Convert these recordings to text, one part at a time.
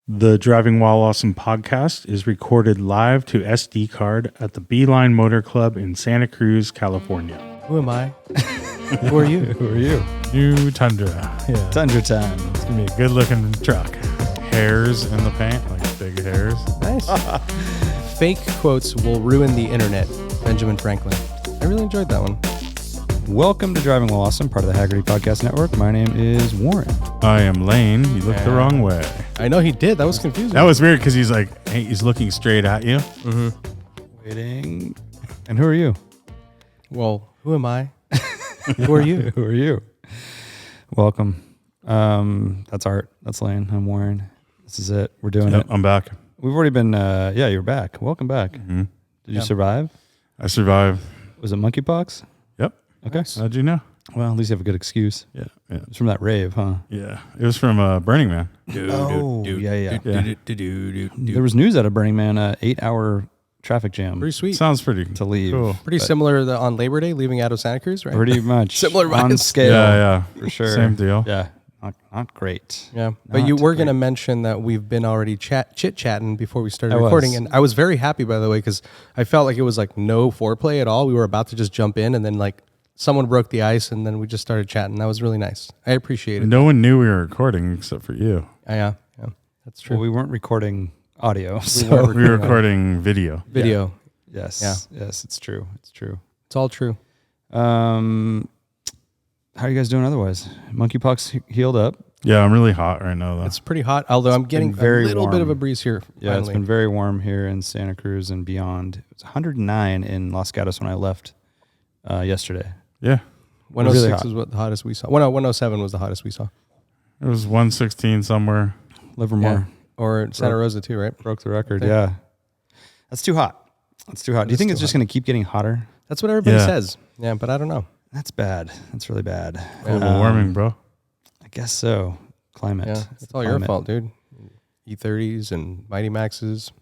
The Driving While Awesome podcast is recorded live to SD card at the Beeline Motor Club in Santa Cruz, California. Who am I? Who are you? Who are you? New Tundra. Yeah. Tundra time. It's going to be a good looking truck. Hairs in the paint, like big hairs. Nice. Fake quotes will ruin the internet. Benjamin Franklin. I really enjoyed that one. Welcome to Driving While Awesome, part of the Hagerty Podcast Network. My name is Warren. I am Lane. You looked the wrong way. I know he did. That was confusing. That was weird because he's like, hey, he's looking straight at you. Mm-hmm. Waiting. And who are you? Well, who am I? Who are you? Who are you? Welcome. That's Art. That's Lane. I'm Warren. This is it. We're doing it. I'm back. We've already been, you're back. Welcome back. Mm-hmm. Did you survive? I survived. Was it monkeypox? Yep. Okay. Nice. How'd you know? Well, at least you have a good excuse. Yeah. It's from that rave, huh? Yeah. It was from Burning Man. Yeah. There was news out of Burning Man, 8-hour traffic jam. Pretty sweet. Sounds pretty to leave. Cool. Pretty similar on Labor Day, leaving out of Santa Cruz, right? Pretty much. Similar on vibes. scale. Yeah. For sure. Same deal. Yeah. Not great. Yeah. But Not you were going to great. mention that we've been already chit-chatting before we started I recording. was. And I was very happy, by the way, because I felt like it was like no foreplay at all. We were about to just jump in and then like someone broke the ice and then we just started chatting. That was really nice. I appreciate it. No one knew we were recording except for you. Yeah. That's true. Well, we weren't recording audio. So weren't We were recording video. Video. yes. Yeah. Yes, it's true. It's true. It's all true. How are you guys doing otherwise? Monkeypox healed up. Yeah, I'm really hot right now, though. It's pretty hot, although I'm getting very a little bit of warm. a breeze here. Yeah, it's finally. been very warm here in Santa Cruz and beyond. It was 109 in Los Gatos when I left yesterday. Yeah. 106 really hot. is what the hottest we saw. 107 was the hottest we saw. It was 116 somewhere. Livermore Or Santa Rosa too, right? broke the record. Okay. Yeah. That's too hot. That's too hot. Do you think it's just going to keep getting hotter? That's what everybody Yeah. says. Yeah, but I don't know. That's bad. That's really bad. Global warming, bro. I guess so. Climate. Yeah, it's all your fault, dude. E30s and Mighty Maxes.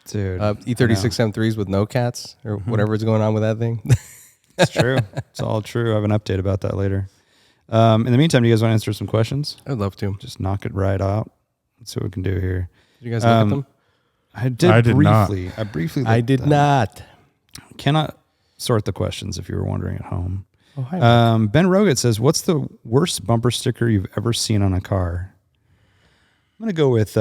Dude. E36 M3s with no cats or whatever is going on with that thing. It's true. It's all true. I have an update about that later. In the meantime, do you guys want to answer some questions? I'd love to. Just knock it right out. Let's see what we can do here. Did you guys look at them? I did not. briefly. I briefly I looked did at them. not. Cannot sort the questions if you were wondering at home. Oh, hi. Ben Roget says, what's the worst bumper sticker you've ever seen on a car? I'm going to go with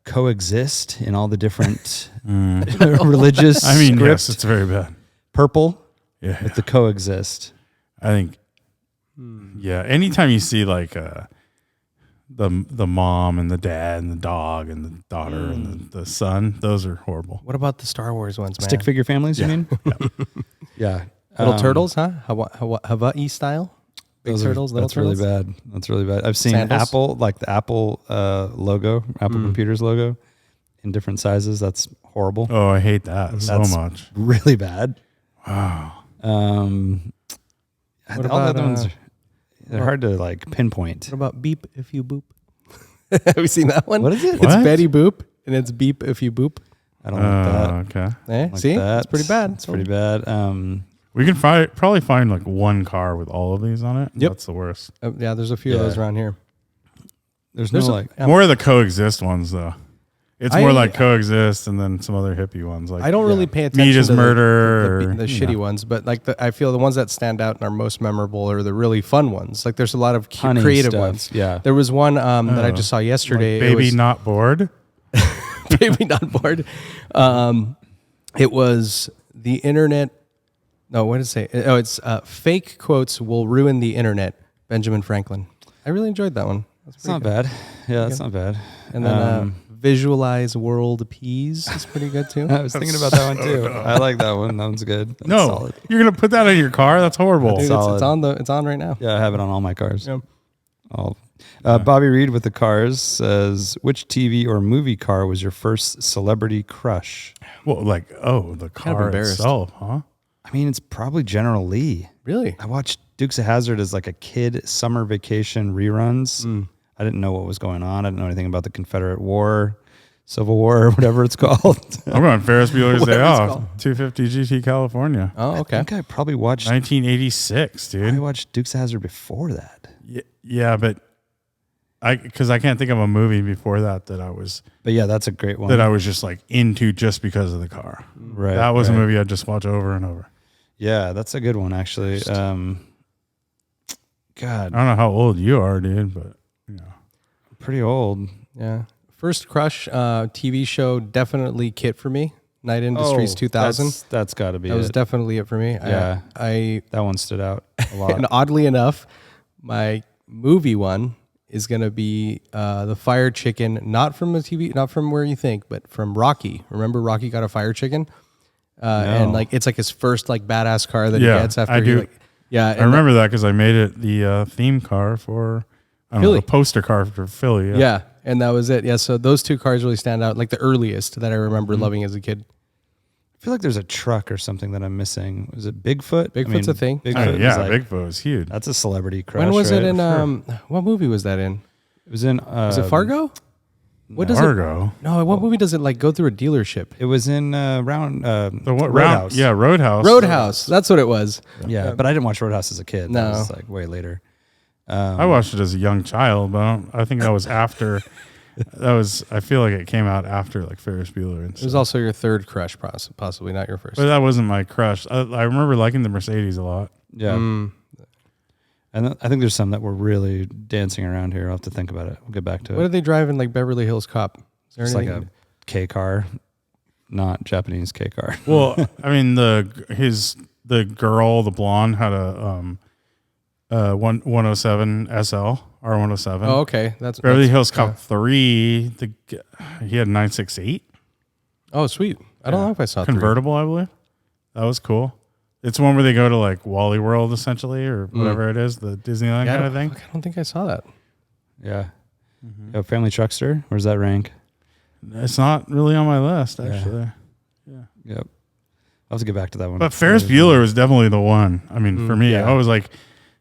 coexist in all the different religious I mean, script. yes, it's very bad. Purple Yeah. with the coexist. I think, yeah, anytime you see like the mom and the dad and the dog and the daughter and the son, those are horrible. What about the Star Wars ones, man? Stick figure families, you mean? Yeah. Yeah. Little turtles, huh? Hawaii style? Big Those turtles, little that's turtles? really bad. That's really bad. I've seen Sandals? Apple, like the Apple logo, Apple Computers logo in different sizes. That's horrible. Oh, I hate that so That's much. Really bad. Wow. All What the about, other ones, they're hard to like pinpoint. What about beep if you boop? Have you seen that one? What is it? It's What? Betty Boop, and it's beep if you boop. I don't like that. Okay. Eh? Like See? that. It's pretty bad. It's pretty bad. We can probably find like one car with all of these on it. Yep. That's the worst. Yeah, there's a few of Yeah. those around here. There's There's no a- like. Yeah. More of the coexist ones, though. It's I- more like coexist and then some other hippie ones. Like I don't really pay attention Meat is to murder. the or, shitty you know. ones, but like I feel the ones that stand out and are most memorable are the really fun ones. Like there's a lot of Honey creative stuff, ones. yeah. There was one that I just saw yesterday. Like baby it was, not bored. baby not bored. It was the internet. No, what did it say? Oh, it's fake quotes will ruin the internet. Benjamin Franklin. I really enjoyed that one. It's not bad. Yeah, that's not bad. And then visualize world peas is pretty good too. I was thinking about that one too. I like that one. That one's good. That's No, solid. you're gonna put that in your car. That's horrible. Dude, solid. it's on right now. Yeah, I have it on all my cars. Yeah. Bobby Reed with the cars says, which TV or movie car was your first celebrity crush? Well, like the car embarrassed. itself, huh? I mean, it's probably General Lee. Really? I watched Dukes of Hazzard as like a kid summer vacation reruns. I didn't know what was going on. I didn't know anything about the Confederate War, Civil War, or whatever it's called. I'm going Ferris Bueller's Day Whatever it's Off. called. 250 GT California. Oh, I okay. think I probably watched 1986, I dude. watched Dukes of Hazzard before that. Yeah, but because I can't think of a movie before that I was But yeah, that's a great one. that I was just like into just because of the car. Right. That was a right. movie I'd just watch over and over. Yeah, that's a good one actually. God, I don't know how old you are, dude, but pretty old. Yeah. First crush TV show, definitely Kit for me. Night Industries 2000. That's got to be That was it. definitely it for me. Yeah. I That one stood out a lot. and oddly enough, my movie one is going to be the fire chicken, not from a TV, not from where you think, but from Rocky. Remember Rocky got a fire chicken? And like it's like his first like badass car that he gets after I he do. like yeah. I remember that because I made it the theme car for Philly. a poster car for Philly. Yeah, and that was it. Yeah, so those two cars really stand out, like the earliest that I remember loving as a kid. I feel like there's a truck or something that I'm missing. Was it Bigfoot? Bigfoot's a thing. Bigfoot Yeah, was like, Bigfoot was huge. That's a celebrity crush. When was right? it in? What movie was that in? It was in. Was it Fargo? What does Fargo. it? No, what movie does it like go through a dealership? It was in round. The what Roadhouse. Yeah, Roadhouse. Roadhouse. That's what it was. Yeah, but I didn't watch Roadhouse as a kid. No. That was like way later. I watched it as a young child, but I think that was after. I feel like it came out after like Ferris Bueller and It was stuff. also your third crush, possibly not your first. But that wasn't my crush. I remember liking the Mercedes a lot. Yeah. And I think there's some that were really dancing around here. I'll have to think about it. We'll get back to What it. did they drive in like Beverly Hills Cop? Is there It's like anything? a K car, not Japanese K car. Well, I mean the girl, the blonde, had a 107 SL R107. Oh, okay. Beverly Hills Cop 3. He had 968 Oh, sweet. I don't know if I saw convertible, I believe. That was cool. It's one where they go to like Wally World essentially, or whatever it is, the Disneyland Yeah, kind of thing. I don't think I saw that. Yeah. Family Truckster. Where's that rank? It's not really on my list actually. Yep. I'll have to get back to that one. But Ferris Bueller was definitely the one. I mean, for me, yeah. I was like,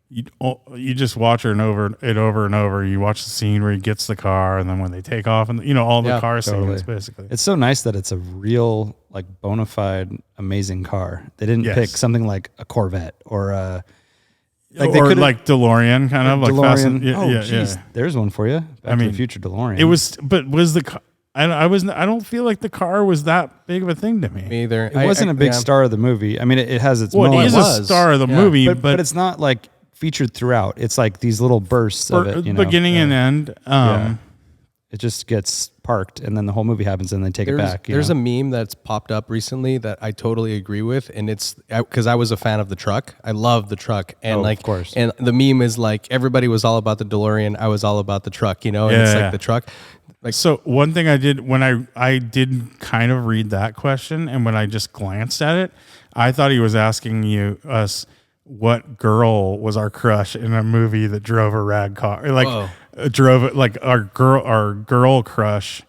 you just watch her over and over. You watch the scene where he gets the car, and then when they take off, and all the car totally. scenes, basically. It's so nice that it's a real, like, bona fide, amazing car. They didn't pick something like a Corvette or a... Like or like DeLorean, kind of like Fast DeLorean. and, Geez, there's one for you. Back to the Future DeLorean. It was, but was the car? I don't feel like the car was that big of a thing to me. Me either. It wasn't a big star of the movie. I mean, it has its moments. It is a star of the movie, but it's not like featured throughout. It's like these little bursts of it. Beginning and end. It just gets parked, and then the whole movie happens, and they take it back. There's a meme that's popped up recently that I totally agree with, and it's because I was a fan of the truck. I love the truck, and of course. And the meme is like everybody was all about the DeLorean. I was all about the truck, and it's like the truck. Like, so one thing I did when I did kind of read that question, and when I just glanced at it, I thought he was asking us what girl was our crush in a movie that drove a rag car, like drove it, like our girl crush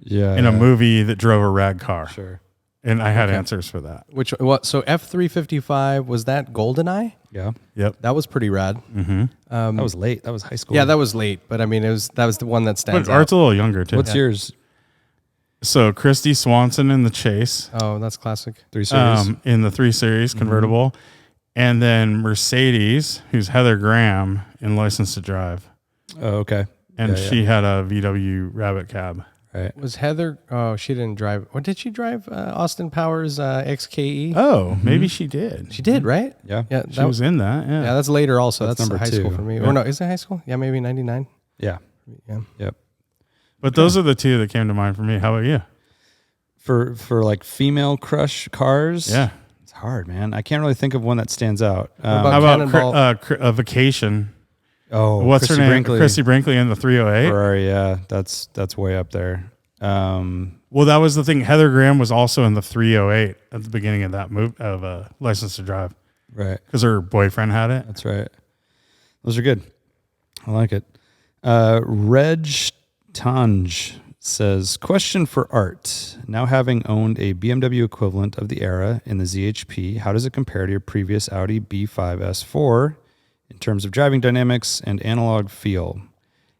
in a movie that drove a rag car. Sure. And I had answers for that. So F355 was that GoldenEye? Yeah. Yep. That was pretty rad. That was late. That was high school. Yeah, that was late, but I mean, that was the one that stands But out. Art's a little younger too. What's yours? So Christy Swanson in the Chase. Oh, that's classic. 3 Series. In the 3 Series convertible. And then Mercedes, who's Heather Graham in License to Drive. Oh, okay. And she had a VW Rabbit cab. Right. Was Heather? Oh, she didn't drive. Or did she drive Austin Powers XKE? Oh, maybe she did. She did, right? Yeah. Yeah, She was in that. Yeah. yeah, that's later. Also, that's number high school 2. for me. Yeah. Or no, is it high school? Yeah, maybe 99. Yeah. Yeah. Yep. But those are the two that came to mind for me. How about you? For like female crush cars. Yeah. It's hard, man. I can't really think of one that stands out. about How about Cannonball? Vacation? What's her name? Chrissy Brinkley in the 308. Ferrari, yeah, that's way up there. Well, that was the thing. Heather Graham was also in the 308 at the beginning of that move of License to Drive. Right. Because her boyfriend had it. That's right. Those are good. I like it. Reg Tanj says, question for Art. Now having owned a BMW equivalent of the era in the ZHP, how does it compare to your previous Audi B5 S4 in terms of driving dynamics and analog feel?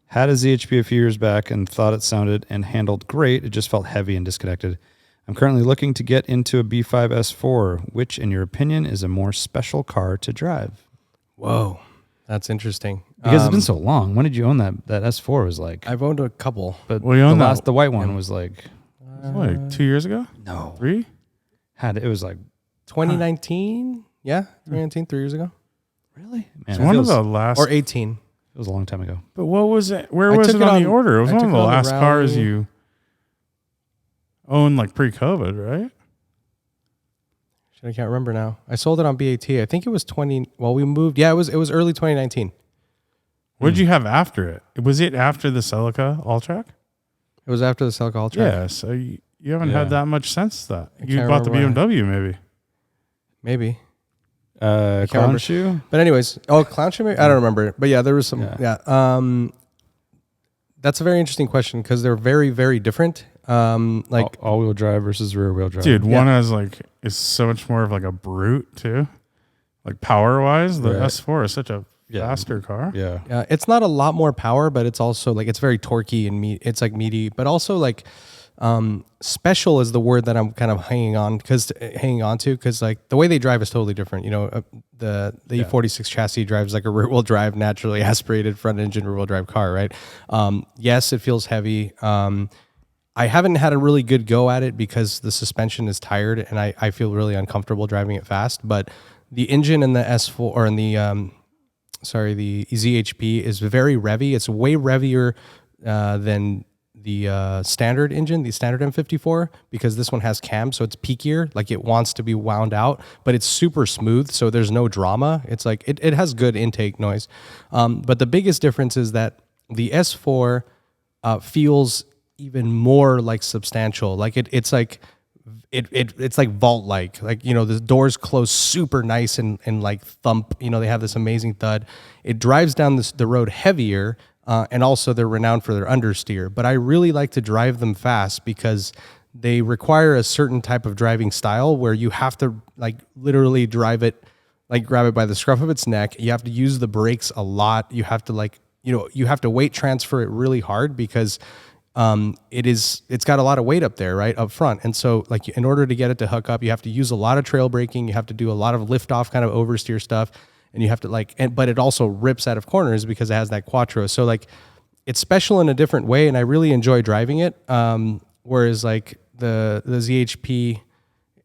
Had a ZHP a few years back and thought it sounded and handled great. It just felt heavy and disconnected. I'm currently looking to get into a B5 S4. Which, in your opinion, is a more special car to drive? Whoa. That's interesting. Because it's been so long. When did you own that? That S4 was like. I've owned a couple. But Well, you owned the white one was like. Like 2 years ago? No. 3? It was like. 2019? Yeah, 2019, 3 years ago. Really? It's Man, one of the last. Or 18. It was a long time ago. But what was it? Where I was took it it on the on- order? It was I one took of it the on the last cars rally. you owned, like pre-COVID, right? Shit, I can't remember now. I sold it on BAT. I think it was 20. Well, we moved. Yeah, it was early 2019. What did you have after it? Was it after the Celica All-Track? It was after the Celica track. Yeah, so you haven't had that much since that. You can't bought the remember BMW, maybe. Maybe. Clown remember. shoe? But anyways, clown shoe maybe? I don't remember. But yeah, there was some. Yeah. That's a very interesting question because they're very, very different. Like all-wheel drive versus rear-wheel drive. Dude, one is so much more of like a brute too. Like power-wise, the S4 is such a faster car. Yeah. it's not a lot more power, but it's also like it's very torquey and it's like meaty, but also like special is the word that I'm kind of hanging on to because like the way they drive is totally different. You know, the E46 chassis drives like a rear wheel drive, naturally aspirated front engine rear wheel drive car, right? Yes, it feels heavy. I haven't had a really good go at it because the suspension is tired and I feel really uncomfortable driving it fast. But the engine in the S4 or in the the ZHP is very revvy. It's way revvier than the standard engine, the standard M54, because this one has cam, so it's peakier. Like it wants to be wound out, but it's super smooth, so there's no drama. It's like it has good intake noise. But the biggest difference is that the S4 feels even more like substantial. Like it's like it's like vault-like. Like, you know, the doors close super nice and like thump. You know, they have this amazing thud. It drives down the road heavier, and also they're renowned for their understeer. But I really like to drive them fast because they require a certain type of driving style where you have to like literally drive it, like grab it by the scruff of its neck. You have to use the brakes a lot. You have to like, you know, you have to weight transfer it really hard because it's got a lot of weight up there, right up front. And so like in order to get it to hook up, you have to use a lot of trail braking. You have to do a lot of lift off kind of oversteer stuff. And you have to like, but it also rips out of corners because it has that quattro. So like it's special in a different way. And I really enjoy driving it. Whereas like the ZHP,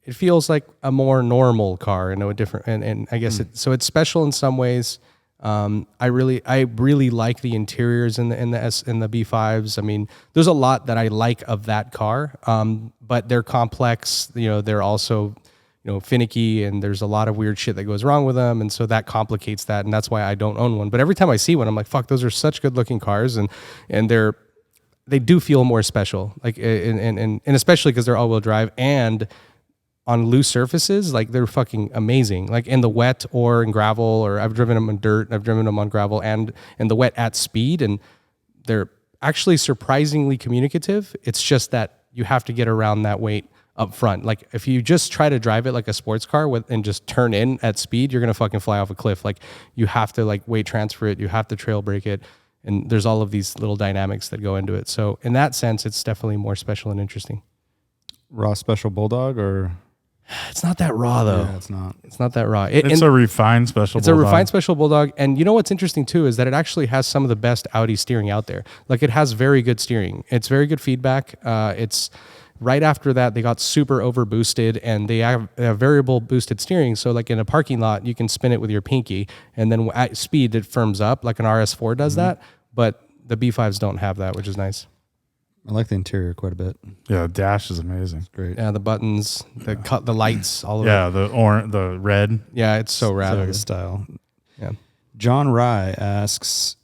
it feels like a more normal car, you know, a different, and I guess so it's special in some ways. I really like the interiors in the B5s. I mean, there's a lot that I like of that car. But they're complex, you know, they're also, you know, finicky, and there's a lot of weird shit that goes wrong with them. And so that complicates that. And that's why I don't own one. But every time I see one, I'm like, fuck, those are such good looking cars. And they do feel more special. Like, and especially because they're all wheel drive and on loose surfaces, like they're fucking amazing. Like in the wet or in gravel, or I've driven them on dirt, I've driven them on gravel and in the wet at speed, and they're actually surprisingly communicative. It's just that you have to get around that weight up front. Like if you just try to drive it like a sports car and just turn in at speed, you're gonna fucking fly off a cliff. Like you have to like weight transfer it, you have to trail brake it, and there's all of these little dynamics that go into it. So in that sense, it's definitely more special and interesting. Raw Special Bulldog or? It's not that raw though. Yeah, it's not. It's not that raw. It's a refined special It's bulldog. a refined special bulldog. And you know what's interesting too is that it actually has some of the best Audi steering out there. Like it has very good steering. It's very good feedback. It's right after that they got super over boosted, and they have variable boosted steering. So like in a parking lot, you can spin it with your pinky, and then at speed it firms up like an RS4 does that. But the B5s don't have that, which is nice. I like the interior quite a bit. Yeah, the dash is amazing. Great. Yeah, the buttons, the lights, all of it. Yeah, the red. Yeah, it's so rad. So style. Yeah. John Rye asks,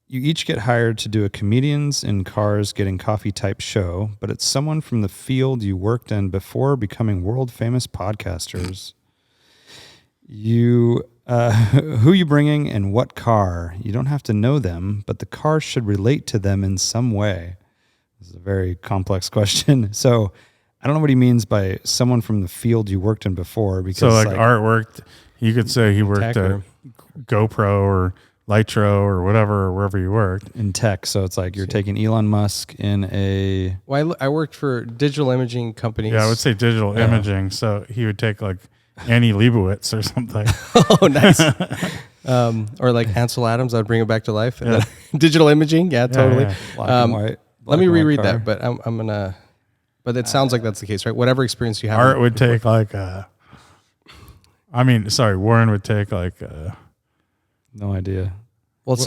you each get hired to do a comedians in cars getting coffee type show, but it's someone from the field you worked in before becoming world famous podcasters. Who you bringing and what car? You don't have to know them, but the car should relate to them in some way. This is a very complex question. So I don't know what he means by someone from the field you worked in before. Because So like Art worked, you could say he worked at GoPro or Lytro or whatever, or wherever you worked. in tech. So it's like you're taking Elon Musk in a... Well, I worked for digital imaging companies. Yeah, I would say digital imaging. So he would take like Annie Leibovitz or something. Oh, nice. Or like Ansel Adams, I'd bring it back to life. And then digital imaging, totally. yeah. Black and white. Let me black and white reread car. that, but I'm gonna. But it sounds like that's the case, right? Whatever experience you have. Art would take like Warren would take like No idea. Well,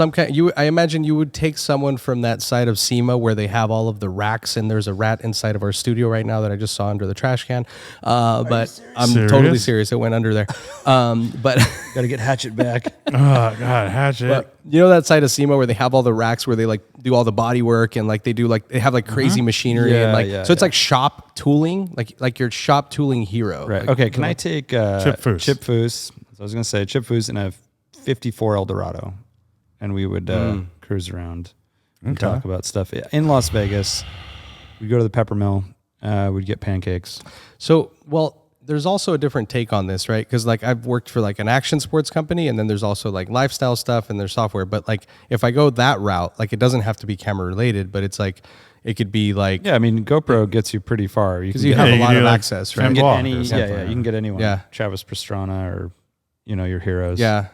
I imagine you would take someone from that side of SEMA where they have all of the racks, and there's a rat inside of our studio right now that I just saw under the trash can. But I'm totally serious. It went under there. But Got to get Hatchet back. oh god, Hatchet. but you know that side of SEMA where they have all the racks where they like do all the body work and like they have like crazy machinery Yeah, and like yeah, so it's yeah. like shop tooling, like your shop tooling hero. Right. Like, Okay. Can I take Chip Foose. Chip Foose. So I was going to say Chip Foose in a 54 Eldorado, and we would cruise around and talk about stuff in Las Vegas. We'd go to the Pepper Mill. We'd get pancakes. So, well, there's also a different take on this, right? Because like I've worked for like an action sports company, and then there's also like lifestyle stuff and there's software. But like if I go that route, like it doesn't have to be camera related, but it's like it could be like Yeah, I mean GoPro gets you pretty far. because can you get- have you a can lot do, of like, access, you right? can get walk any. or Yeah, something. yeah. You can get anyone. Yeah. Travis Pastrana or your heroes. Yeah,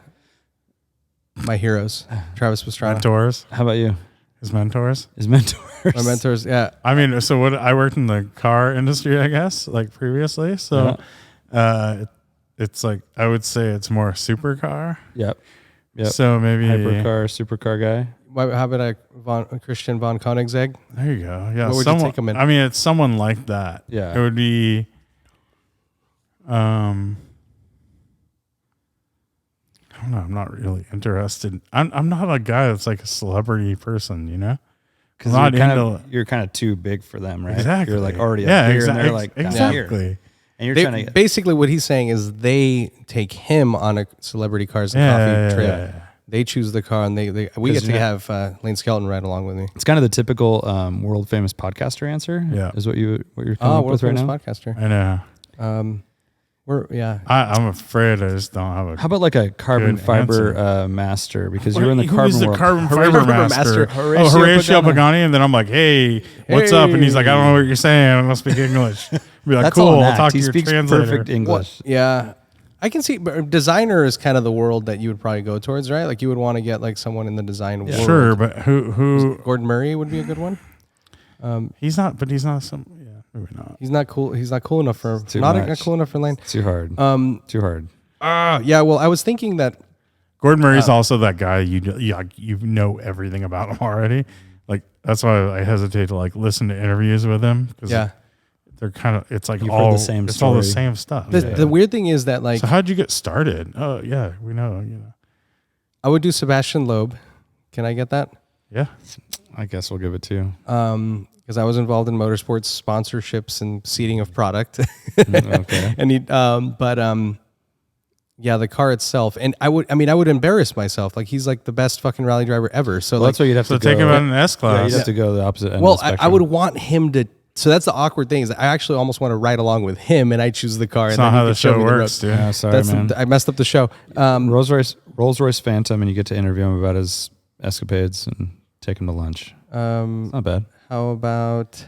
my heroes, Travis Pastrana, mentors. How about you? His mentors. His mentors. my mentors. Yeah, I mean, so what? I worked in the car industry, I guess, like previously. So, it's like I would say it's more supercar. Yep. Yep. So maybe supercar guy. how about Christian von Koenigsegg? There you go. Yeah, What would you someone. take him in? I mean, it's someone like that. Yeah. it would be. I don't know. I'm not really interested. I'm not a guy that's like a celebrity person, you know. Because I'm not you're kind of too big for them, right? Exactly. You're like already yeah, up here, and they're like down exactly. here. And you're trying to. Basically, what he's saying is they take him on a celebrity cars and coffee trip. Yeah. They choose the car, and we get to have Lane Skelton ride along with me. It's kind of the typical world famous podcaster answer. Yeah. Is what you're coming Oh, up world with right famous now. podcaster. I know. I'm afraid I just don't have a. How about like a carbon Good fiber master? Because you're in the Who carbon is the world. carbon fiber master? Horatio Horatio Pagani. Pagani. And then I'm like, hey, what's up? And he's like, I don't know what you're saying. I don't speak English. Be like, That's cool. all an I'll act. talk to He your speaks translator. perfect English. Yeah, I can see. But designer is kind of the world that you would probably go towards, right? Like you would want to get like someone in the design world. Sure, but who? Gordon Murray would be a good one. He's not. But he's not some. Yeah, maybe not. He's not cool. He's not cool enough for too not much. cool enough for Lane. Too hard. Too hard. Yeah. Well, I was thinking that. Gordon Murray's also that guy you know everything about him already. Like that's why I hesitate to like listen to interviews with him because Yeah. they're kind of it's like You've all heard the same it's all the story. same stuff. The weird thing is that like So how'd you get started? Oh yeah, we know. You know. I would do Sebastian Loeb. Can I get that? Yeah. I guess we'll give it to you. Because I was involved in motorsports sponsorships and seeding of product. Okay. And yeah, the car itself, and I would embarrass myself. Like he's like the best fucking rally driver ever. So Well, like, that's what you'd have So to go. take him out in an S Yeah, class. you'd have to go the opposite end. well, of the I spectrum. would want him to. So that's the awkward thing is that I actually almost want to ride along with him, and I choose the car. That's and not then how he the can show show me works, the road. dude. Yeah, sorry, man. I messed up the show. Rolls Royce Phantom, and you get to interview him about his escapades and take him to lunch. Not bad. How about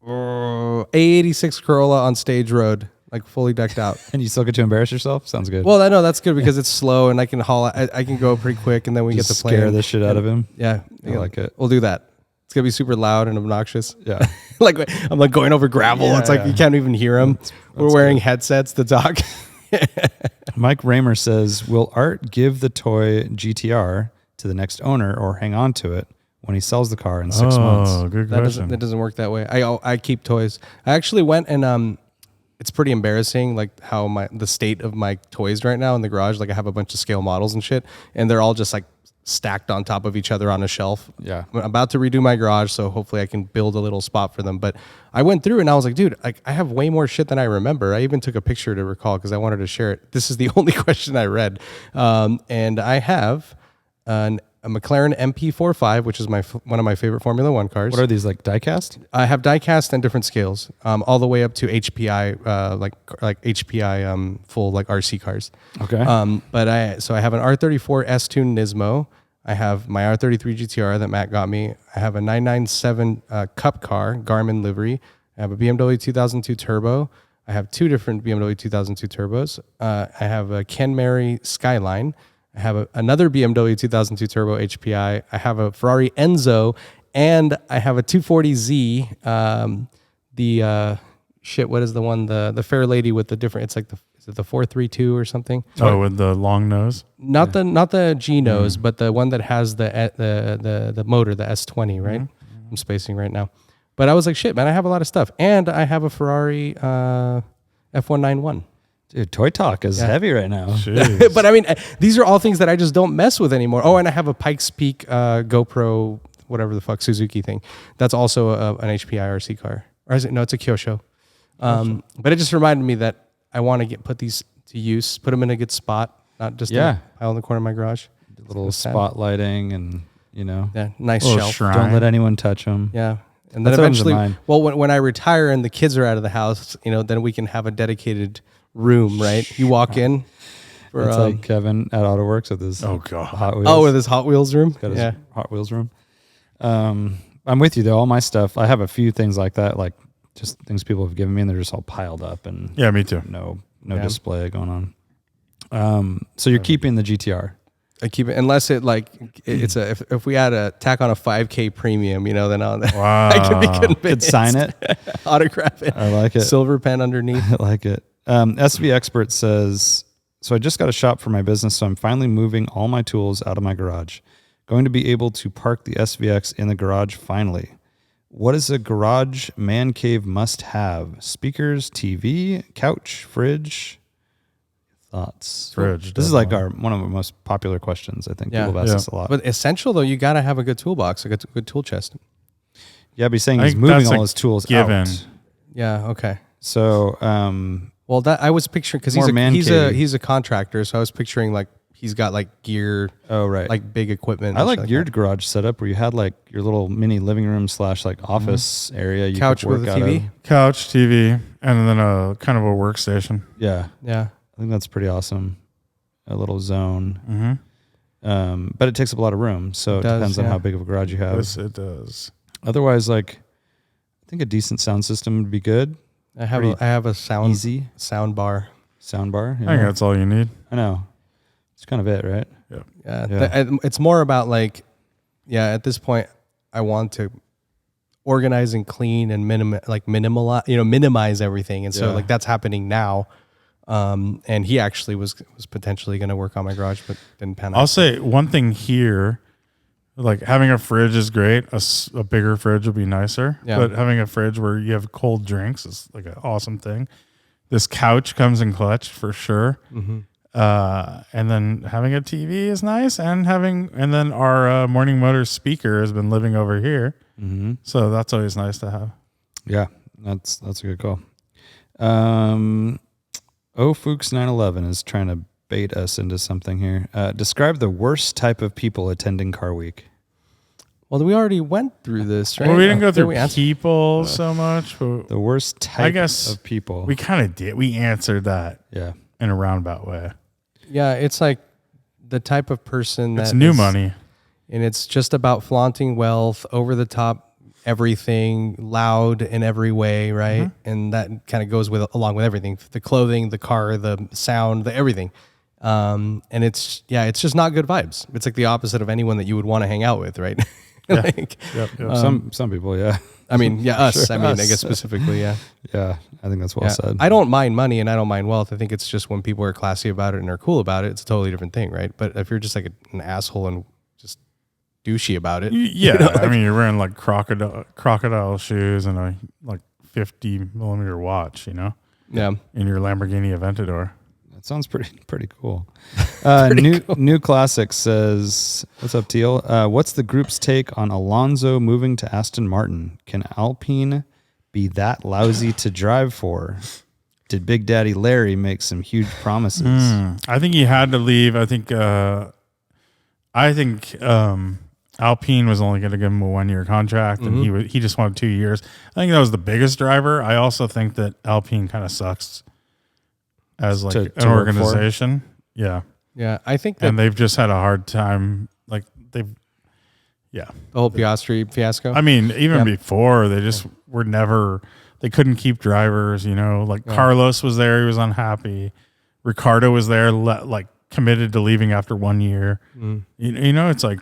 A86 Corolla on Stage Road, like fully decked out? And you still get to embarrass yourself? Sounds good. Well, I know that's good because it's slow and I can haul. I can go pretty quick, and then we Just get to play. scare the shit out of him. Yeah, I like it. We'll do that. It's gonna be super loud and obnoxious. Yeah. Like I'm like going over gravel. Yeah, it's like yeah. you can't even hear him. We're wearing headsets to talk. Mike Raymer says, will Art give the toy GTR to the next owner or hang on to it when he sells the car in 6 months? Oh, good That question. doesn't work that way. I keep toys. I actually went and it's pretty embarrassing like how the state of my toys right now in the garage. Like I have a bunch of scale models and shit, and they're all just like stacked on top of each other on a shelf. Yeah. I'm about to redo my garage, so hopefully I can build a little spot for them. But I went through and I was like, dude, I have way more shit than I remember. I even took a picture to recall because I wanted to share it. This is the only question I read. And I have a McLaren MP45, which is one of my favorite Formula One cars. What are these, like diecast? I have diecast and different scales, all the way up to HPI, like HPI full like RC cars. Okay. But I have an R34 S-Tune Nismo. I have my R33 GTR that Matt got me. I have a 997 Cup car, Garmin livery. I have a BMW 2002 Turbo. I I have 2 different BMW 2002 turbos. I have a Ken Mary Skyline. I have another BMW 2002 turbo HPI. I have a Ferrari Enzo, and I have a 240Z. What is the one? The Fair Lady with the different. It's like is it the 432 or something? Oh, with the long nose. Not the G nose, but the one that has the motor, the S20, right? I'm spacing right now. But I was like, shit, man, I have a lot of stuff. And I have a Ferrari F191. Dude, Toy Talk is heavy right now. But I mean, these are all things that I just don't mess with anymore. Oh, and I have a Pikes Peak GoPro, whatever the fuck, Suzuki thing. That's also an HPI RC car. Or is it? No, it's a Kyosho. But it just reminded me that I want to put these to use, put them in a good spot, not just a pile in the corner of my garage. A little spotlighting and, nice shelf. Shrine. Don't let anyone touch them. Yeah. And then eventually, when I retire and the kids are out of the house, then we can have a dedicated room, right? You walk in. It's like Kevin at AutoWorks with his Hot Wheels. Oh, with his Hot Wheels room? Got his Hot Wheels room. I'm with you though. All my stuff, I have a few things like that, like just things people have given me, and they're just all piled up. And yeah, me too. No display going on. So you're keeping the GTR. I keep it unless it's if we had a tack on a 5K premium, then I could be convinced. Could sign it, autograph it. I like it. Silver pen underneath. I like it. SV Expert says, so I just got a shop for my business, so I'm finally moving all my tools out of my garage. Going to be able to park the SVX in the garage finally. What is a garage man cave must have? Speakers, TV, couch, fridge. Thoughts? Fridge. This is like one of our most popular questions. I think people have asked us a lot. But essential though, you got to have a good toolbox, a good tool chest. Yeah, but he's saying he's moving all his tools out. Yeah. Okay. So, well, that I was picturing because he's a contractor, so I was picturing like he's got like gear. Oh, right. Like big equipment. I like your garage setup where you had like your little mini living room / like office area. You couch could work with a out TV, couch, TV, and then a kind of a workstation. Yeah. Yeah. I think that's pretty awesome. A little zone. But it takes up a lot of room, so it depends on how big of a garage you have. Yes, it does. Otherwise, I think a decent sound system would be good. I have a sound bar. Sound bar. I think that's all you need. I know. It's kind of it, right? Yeah. It's more about at this point, I want to organize and clean and minimize everything, and so that's happening now. And he actually was potentially going to work on my garage, but didn't pan out. I'll say one thing here, like having a fridge is great. A bigger fridge would be nicer, but having a fridge where you have cold drinks is like an awesome thing. This couch comes in clutch for sure. And then having a TV is nice, and then our Morning Motor speaker has been living over here. So that's always nice to have. Yeah, that's a good call. Fuchs 911 is trying to bait us into something here. Describe the worst type of people attending Car Week. Well, we already went through this, right? Well, we didn't go through people so much. But the worst type of people. We kind of did. We answered that in a roundabout way. Yeah, it's like the type of person it's new money. And it's just about flaunting wealth, over the top everything, loud in every way, right? And that kind of goes along with everything: the clothing, the car, the sound, the everything. And it's just not good vibes. It's like the opposite of anyone that you would want to hang out with, right? Some people, yeah. I mean, us. Sure, I mean, us. I guess specifically, yeah. Yeah, I think that's well said. I don't mind money and I don't mind wealth. I think it's just when people are classy about it and are cool about it, it's a totally different thing, right? But if you're just like an asshole and just douchey about it. Yeah, I mean, you're wearing like crocodile shoes and a like 50 millimeter watch, Yeah. In your Lamborghini Aventador. That sounds pretty cool. New Classic says, "What's up, Teal? What's the group's take on Alonso moving to Aston Martin? Can Alpine be that lousy to drive for? Did Big Daddy Larry make some huge promises?" I think he had to leave. I think Alpine was only going to give him a 1-year contract, and he just wanted 2 years. I think that was the biggest driver. I also think that Alpine kind of sucks as like an organization. Yeah. Yeah. I think that, and they've just had a hard time. Like the whole Piastri fiasco. I mean, even before, they just were never they couldn't keep drivers. Like Carlos was there, he was unhappy. Ricardo was there, like committed to leaving after 1 year. It's like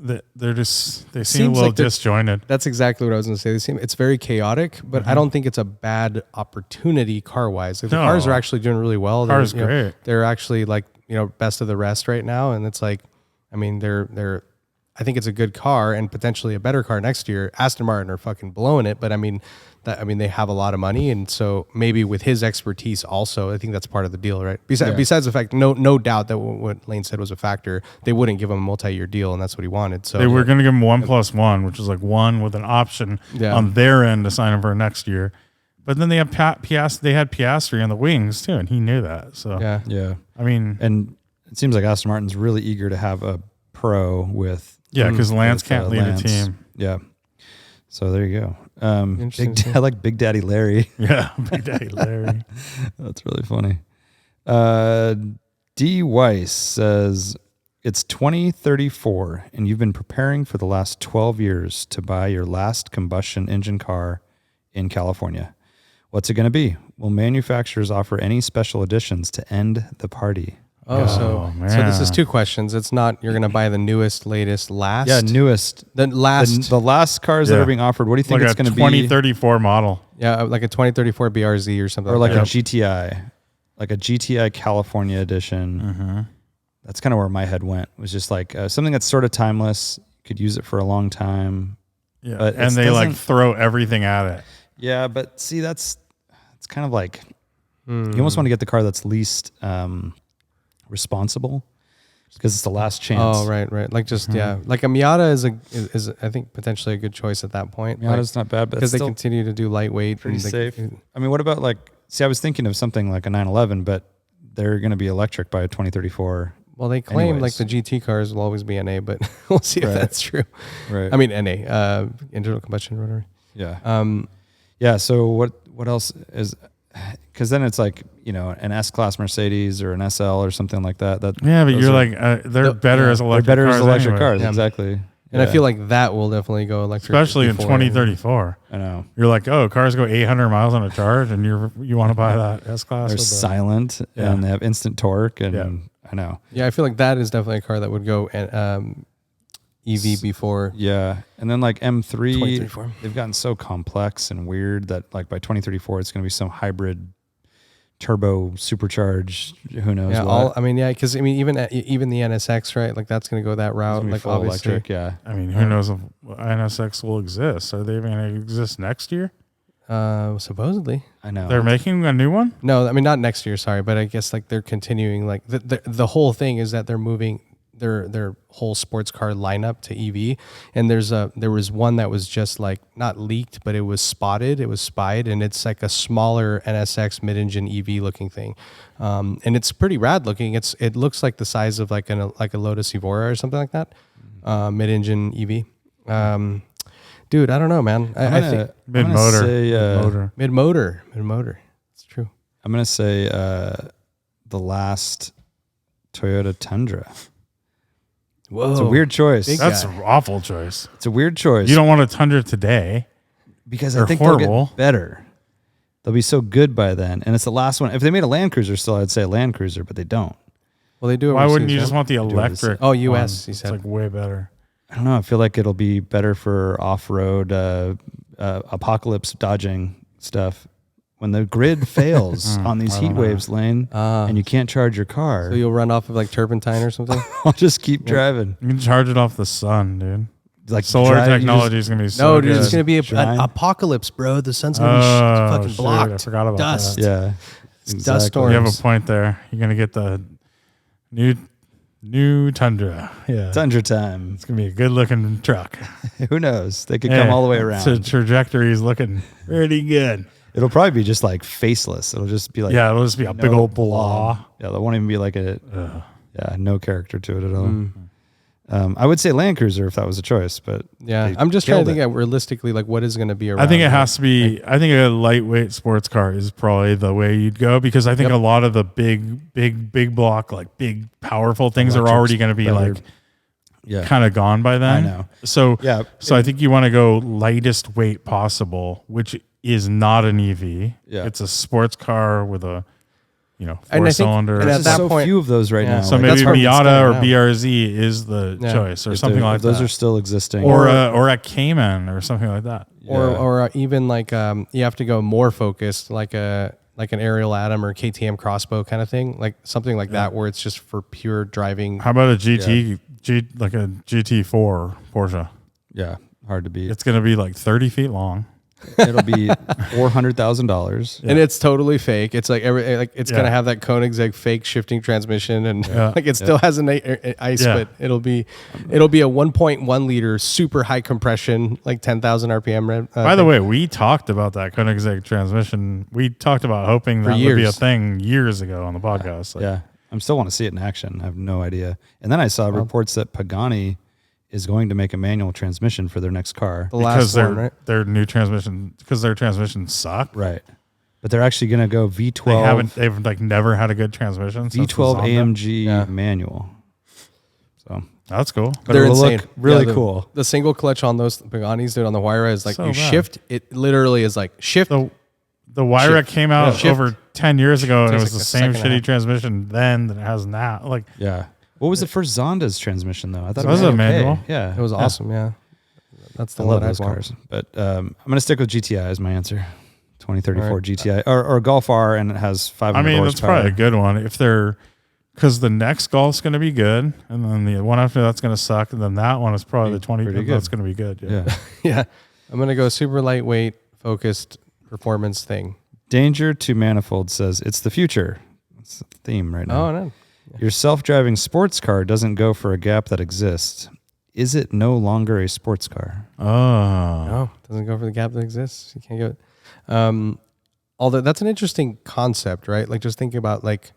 they seem a little disjointed. That's exactly what I was going to say. It's very chaotic, but I don't think it's a bad opportunity car wise. The cars are actually doing really well. Cars great. They're actually like best of the rest right now, and it's like, I mean, they're. I think it's a good car and potentially a better car next year. Aston Martin are fucking blowing it, but I mean, they have a lot of money, and so maybe with his expertise also, I think that's part of the deal, right? Besides the fact, no doubt that what Lane said was a factor. They wouldn't give him a multi-year deal, and that's what he wanted. So they were going to give him 1+1, which is like one with an option on their end to sign him for next year. But then they have Piastri on the wings too, and he knew that. So yeah. I mean, and it seems like Aston Martin's really eager to have a pro with. Yeah, because Lance can't lead a team. Yeah. So there you go. I like Big Daddy Larry. Yeah, Big Daddy Larry. That's really funny. D. Weiss says, it's 2034 and you've been preparing for the last 12 years to buy your last combustion engine car in California. What's it going to be? Will manufacturers offer any special editions to end the party? So this is two questions. It's not you're going to buy the newest, latest, last. Yeah, newest. The last cars that are being offered. What do you think like it's going to be? 2034 model. Yeah, like a 2034 BRZ or something. Or like that. a GTI. Like a GTI California edition. Mm-hmm. That's kind of where my head went. It was just like something that's sort of timeless. You could use it for a long time. Yeah, but and they like throw everything at it. Yeah, but see, it's kind of like you almost want to get the car that's least responsible because it's the last chance. Oh, right. Like just like a Miata is I think potentially a good choice at that point. Miata's not bad, but because they continue to do lightweight, pretty safe. I mean, what about I was thinking of something like a 911, but they're going to be electric by 2034. Well, they claim like the GT cars will always be NA, but we'll see if that's true. Right. I mean NA, internal combustion rotary. Yeah. Yeah. So what else is? Because then it's like an S-Class Mercedes or an SL or something like that. But you're like they're better as electric. They're better cars as electric anyway. cars, exactly. And I feel like that will definitely go electric, especially in 2034. I know. You're like, cars go 800 miles on a charge, and you want to buy that S-Class. They're silent and they have instant torque, and I know. Yeah, I feel like that is definitely a car that would go EV before. Yeah, and then like M3, they've gotten so complex and weird that like by 2034 it's going to be some hybrid turbo supercharged. Who knows? Yeah, because even the NSX, right? Like that's going to go that route. Like full obviously, electric. Yeah. I mean, who knows if NSX will exist? Are they even going to exist next year? Supposedly. I know. They're making a new one? No, I mean not next year. Sorry, but I guess like they're continuing. Like the whole thing is that they're moving their whole sports car lineup to EV, and there was one that was just like not leaked, but it was spotted, it was spied, and it's like a smaller NSX mid-engine EV looking thing, and it's pretty rad looking. It looks like the size of like a Lotus Evora or something like that, mid-engine EV. Dude, I don't know, man. I think mid-motor. It's true. I'm gonna say the last Toyota Tundra. Whoa, it's a weird choice. That's an awful choice. It's a weird choice. You don't want a Tundra today because I think they'll get better. They'll be so good by then, and it's the last one. If they made a Land Cruiser, still I'd say a Land Cruiser, but they don't. Well, they do. Why wouldn't you just want the electric? Oh, US. He said it's like way better. I don't know. I feel like it'll be better for off-road apocalypse dodging stuff. When the grid fails on these heat waves, Lane, and you can't charge your car. So you'll run off of like turpentine or something? I'll just keep driving. You can charge it off the sun, dude. Like solar technology is going to be so good. No, dude, it's going to be an apocalypse, bro. The sun's going to be fucking blocked. I forgot about dust. that. Yeah. Exactly. Dust storms. You have a point there. You're going to get the new Tundra. Yeah. Tundra time. It's going to be a good looking truck. Who knows? They could come all the way around. The trajectory is looking pretty good. It'll probably be just like faceless. It'll just be like it'll just be a big old blah. Yeah, there won't even be like no character to it at all. I would say Land Cruiser if that was a choice, but I'm just trying to think realistically like what is going to be around. I think it has to be. I think a lightweight sports car is probably the way you'd go because I think a lot of the big block like big powerful things are already going to be kind of gone by then. I know. So I think you want to go lightest weight possible, which is not an EV. Yeah. It's a sports car with a, And I four think- cylinder. and at There's that so point- few of those right Yeah. now. So Like, maybe that's where it gets Miata or down. BRZ is the Yeah. choice, or if something they're- like if those that. are still existing. or a Cayman or something like that. Or even like you have to go more focused, like an Aerial Atom or KTM Crossbow kind of thing, like something like that, where it's just for pure driving. How about a like a GT4 Porsche? yeah, hard to beat. It's going to be like 30 feet long. It'll be $400,000. And it's totally fake. It's like it's Yeah. gonna have that Koenigsegg fake shifting transmission, and Yeah. like it still has an ice, Yeah. but it'll be a 1.1 liter super high compression, like 10,000 RPM. By the way, we talked about that Koenigsegg transmission. We talked about hoping that would be a years. thing years ago on the podcast. Like, Yeah, I still want to see it in action. I have no idea. And then I saw reports that Pagani is going to make a manual transmission for their next car. the because last one, right? their new transmission, because their transmissions suck. Right. But they're actually going to go V12. They've like never had a good transmission. since the V12 Zonda. AMG manual. So That's cool. but They're it'll insane. look really the, cool. The single clutch on those Paganis, dude, on the Huayra is like So you bad. shift. It literally is like shift. The Wyra came out Shift. over 10 years ago, and it Takes was like the a same second and a shitty half. transmission then that it has now. Like, Yeah. What was the first Zonda's transmission though? I thought Was it a okay. manual? Yeah. It was awesome. Yeah, that's the I one love that I those want. cars. But I'm going to stick with GTI as my answer. 2034 GTI or Golf R, and it has 500 I mean, that's horsepower. probably a good one if they're, because the next Golf's going to be good, and then the one after that's going to suck, and then that one is probably the 20. Pretty good. That's going to be good. Yeah. Yeah. Yeah, I'm gonna go super lightweight, focused performance thing. Danger to Manifold says it's the future. It's the theme right now. Oh no, Your self-driving sports car doesn't go for a gap that exists. Is it no longer a sports car? Oh. no, doesn't go for the gap that exists. You can't go. Although that's an interesting concept, right? Like just thinking about like,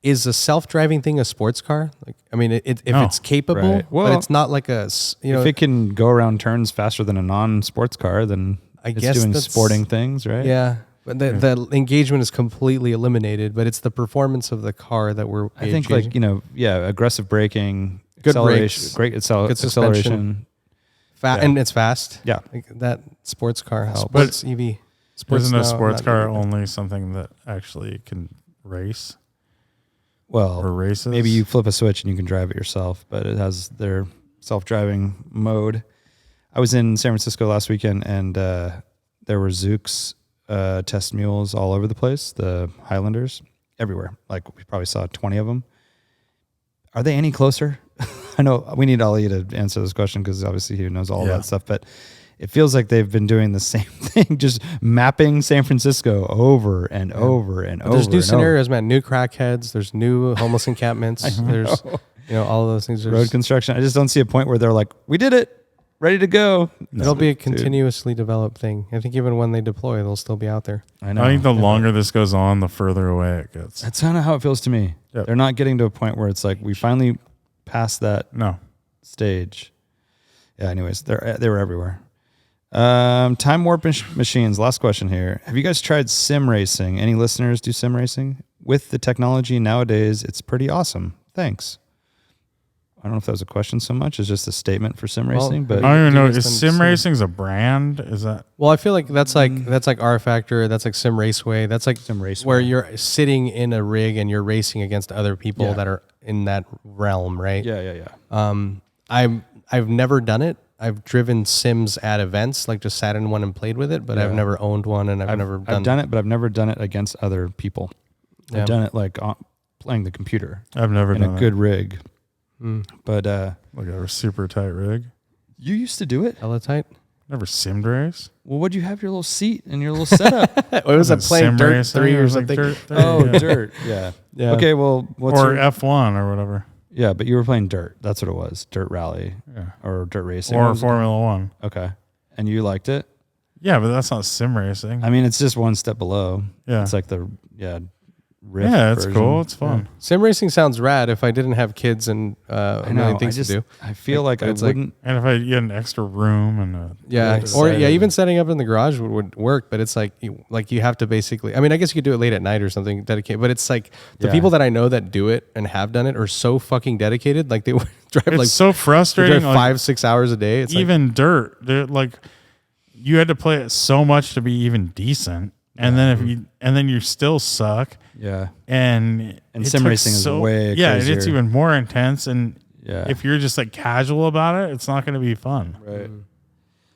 is a self-driving thing a sports car? Like, I mean, if No. it's capable, Right. but Well, it's not like if it can go around turns faster than a non-sports car, then I it's guess doing that's- sporting things, right? yeah. But the engagement is completely eliminated, but it's the performance of the car that we're. I think gauging. aggressive braking, Good acceleration, brakes, great good suspension. acceleration. Yeah. And it's fast. Yeah. Like that sports car helps. But Sports EV. Sports Isn't a no, sports not car EV. only something that actually can race or Well, races? maybe you flip a switch and you can drive it yourself, but it has their self-driving mode. I was in San Francisco last weekend, and there were Zooks test mules all over the place, the Highlanders, everywhere. Like we probably saw 20 of them. Are they any closer? I know we need Ali to answer this question because obviously he knows all that stuff, but it feels like they've been doing the same thing, just mapping San Francisco over and over and over. There's new and over. scenarios, man. New crackheads. There's new homeless encampments. There's, all of those things. Road construction. I just don't see a point where they're like, we did it, ready to go. It'll be a continuously developed thing. I think even when they deploy, they'll still be out there. I know. I think the longer this goes on, the further away it gets. That's kind of how it feels to me. Yep. They're not getting to a point where it's like we finally passed that No. stage. Yeah. Anyways, they were everywhere. Time warp machines. Last question here. Have you guys tried sim racing? Any listeners do sim racing? With the technology nowadays, it's pretty awesome. Thanks. I don't know if that was a question so much. It's just a statement for sim racing, but I don't even know. Do you Is guys sim sim- racing's a brand? Is that? Well, I feel like that's like R Factor. That's like Sim Raceway. That's like Sim Raceway. where you're sitting in a rig and you're racing against other people Yeah. that are in that realm, right? yeah. I've never done it. I've driven sims at events, like just sat in one and played with it, but I've Yeah. never owned one, and I've never done it, but I've never done it against other people. Yeah. I've done it like playing the computer I've never in done a good rig. Mm. But like a super tight rig. you used to do it. Elitite. Never simmed race. Well, what'd you have your little seat and your little setup? It was a Wasn't playing sim Dirt racing, 3 it or was like something. Dirt 3, Oh, yeah. dirt. Yeah. Yeah. Okay. Well, what's Or your, F1 or whatever. yeah, but you were playing dirt. That's what it was. Dirt rally Yeah. or dirt racing. Or What was it? Formula One. Okay. And you liked it? Yeah, but that's not sim racing. I mean, it's just one step below. Yeah. It's like the riff Yeah, it's version. cool. It's fun. Sim racing sounds rad if I didn't have kids and I a know. million things to do. I feel like I it's like- wouldn't. And if I get an extra room and a Yeah, Get or excited. even setting up in the garage would work, but it's like you have to basically. I mean, I guess you could do it late at night or something dedicated, but it's like the Yeah. people that I know that do it and have done it are so fucking dedicated. Like they would drive it's like so they frustrating. drive like, 5-6 hours a day. It's like, even dirt. They're like you had to play it so much to be even decent. And then you still suck. Yeah. And sim racing is way crazier. It's even more intense. And Yeah. if you're just like casual about it, it's not going to be fun. Right.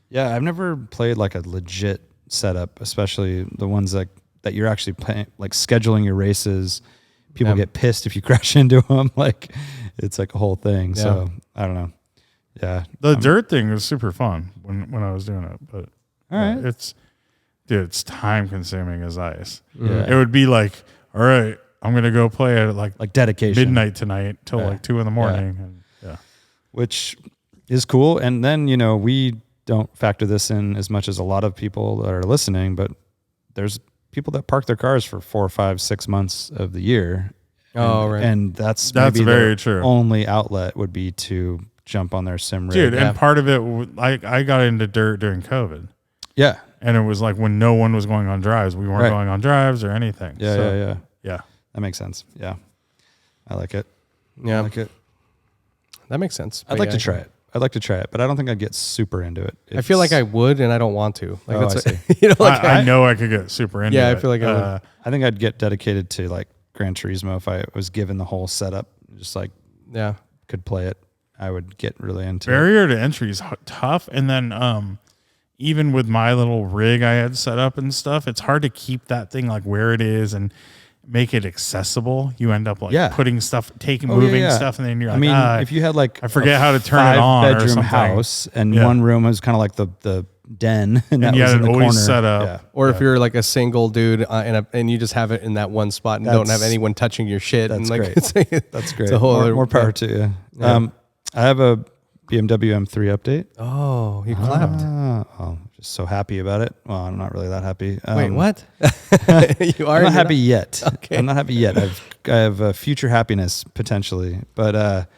Yeah, I've never played like a legit setup, especially the ones that you're actually playing, like scheduling your races. People get pissed if you crash into them. Like it's like a whole thing. Yeah. So I don't know. Yeah. The dirt thing was super fun when I was doing it, but all right. It's time consuming as ice. Yeah. It would be like, all right, I'm going to go play at like dedication midnight tonight till like 2 a.m. And, which is cool. And then, we don't factor this in as much as a lot of people that are listening, but there's people that park their cars for 4, 5, 6 months of the year. And that's maybe very true. Only outlet would be to jump on their sim rig. Dude, and part of it, I got into dirt during COVID. Yeah. And it was like when no one was going on drives. We weren't going on drives or anything. Yeah. That makes sense. Yeah. I like it. Yeah. I like it. That makes sense. I'd like to try it, but I don't think I'd get super into it. I feel like I would, and I don't want to. Like I see. I know I could get super into it. Yeah, I feel like I would. I think I'd get dedicated to like Gran Turismo if I was given the whole setup, just like could play it. I would get really into it. Barrier to entry is tough, and then even with my little rig I had set up and stuff, it's hard to keep that thing like where it is and make it accessible. You end up like putting stuff, moving stuff, and then you're like, if you had like I forget how to turn it on or bedroom something. house, and one room was kind of like the den, and that you was had in it the always corner. set up. Or if you're like a single dude and you just have it in that one spot and don't have anyone touching your shit. That's and like, great. That's great. It's a whole more power to you. Yeah. I have a BMW M3 update. Oh, you clapped. I'm just so happy about it. Well, I'm not really that happy. Wait, what? You are I'm not happy yet. Okay. I'm not happy yet. I have future happiness potentially, but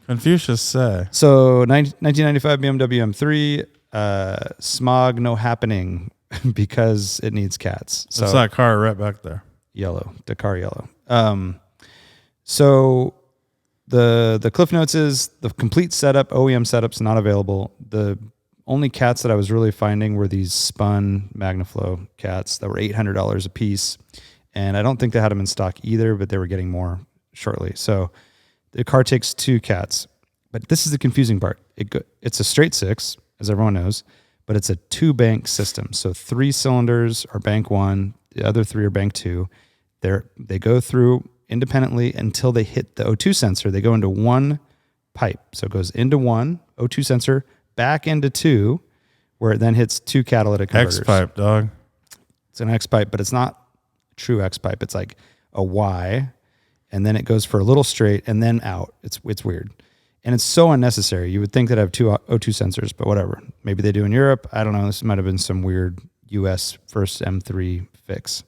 Confucius say. So 1995 BMW M3, smog no happening because it needs cats. So That's that car right back there. yellow, Dakar yellow. So the Cliff Notes is the complete setup, OEM setup's not available. The only cats that I was really finding were these spun MagnaFlow cats that were $800 a piece. And I don't think they had them in stock either, but they were getting more shortly. So the car takes 2 cats, but this is the confusing part. It's a straight 6, as everyone knows, but it's a 2-bank system. So 3 cylinders are bank 1, the other 3 are bank 2. They go through independently until they hit the O2 sensor. They go into one pipe. So it goes into one O2 sensor, back into 2, where it then hits 2 catalytic converters. X-pipe, dog. It's an X-pipe, but it's not true X-pipe. It's like a Y, and then it goes for a little straight and then out. It's weird. And it's so unnecessary. You would think that I have 2 O2 sensors, but whatever. Maybe they do in Europe. I don't know. This might have been some weird US first M3 fix.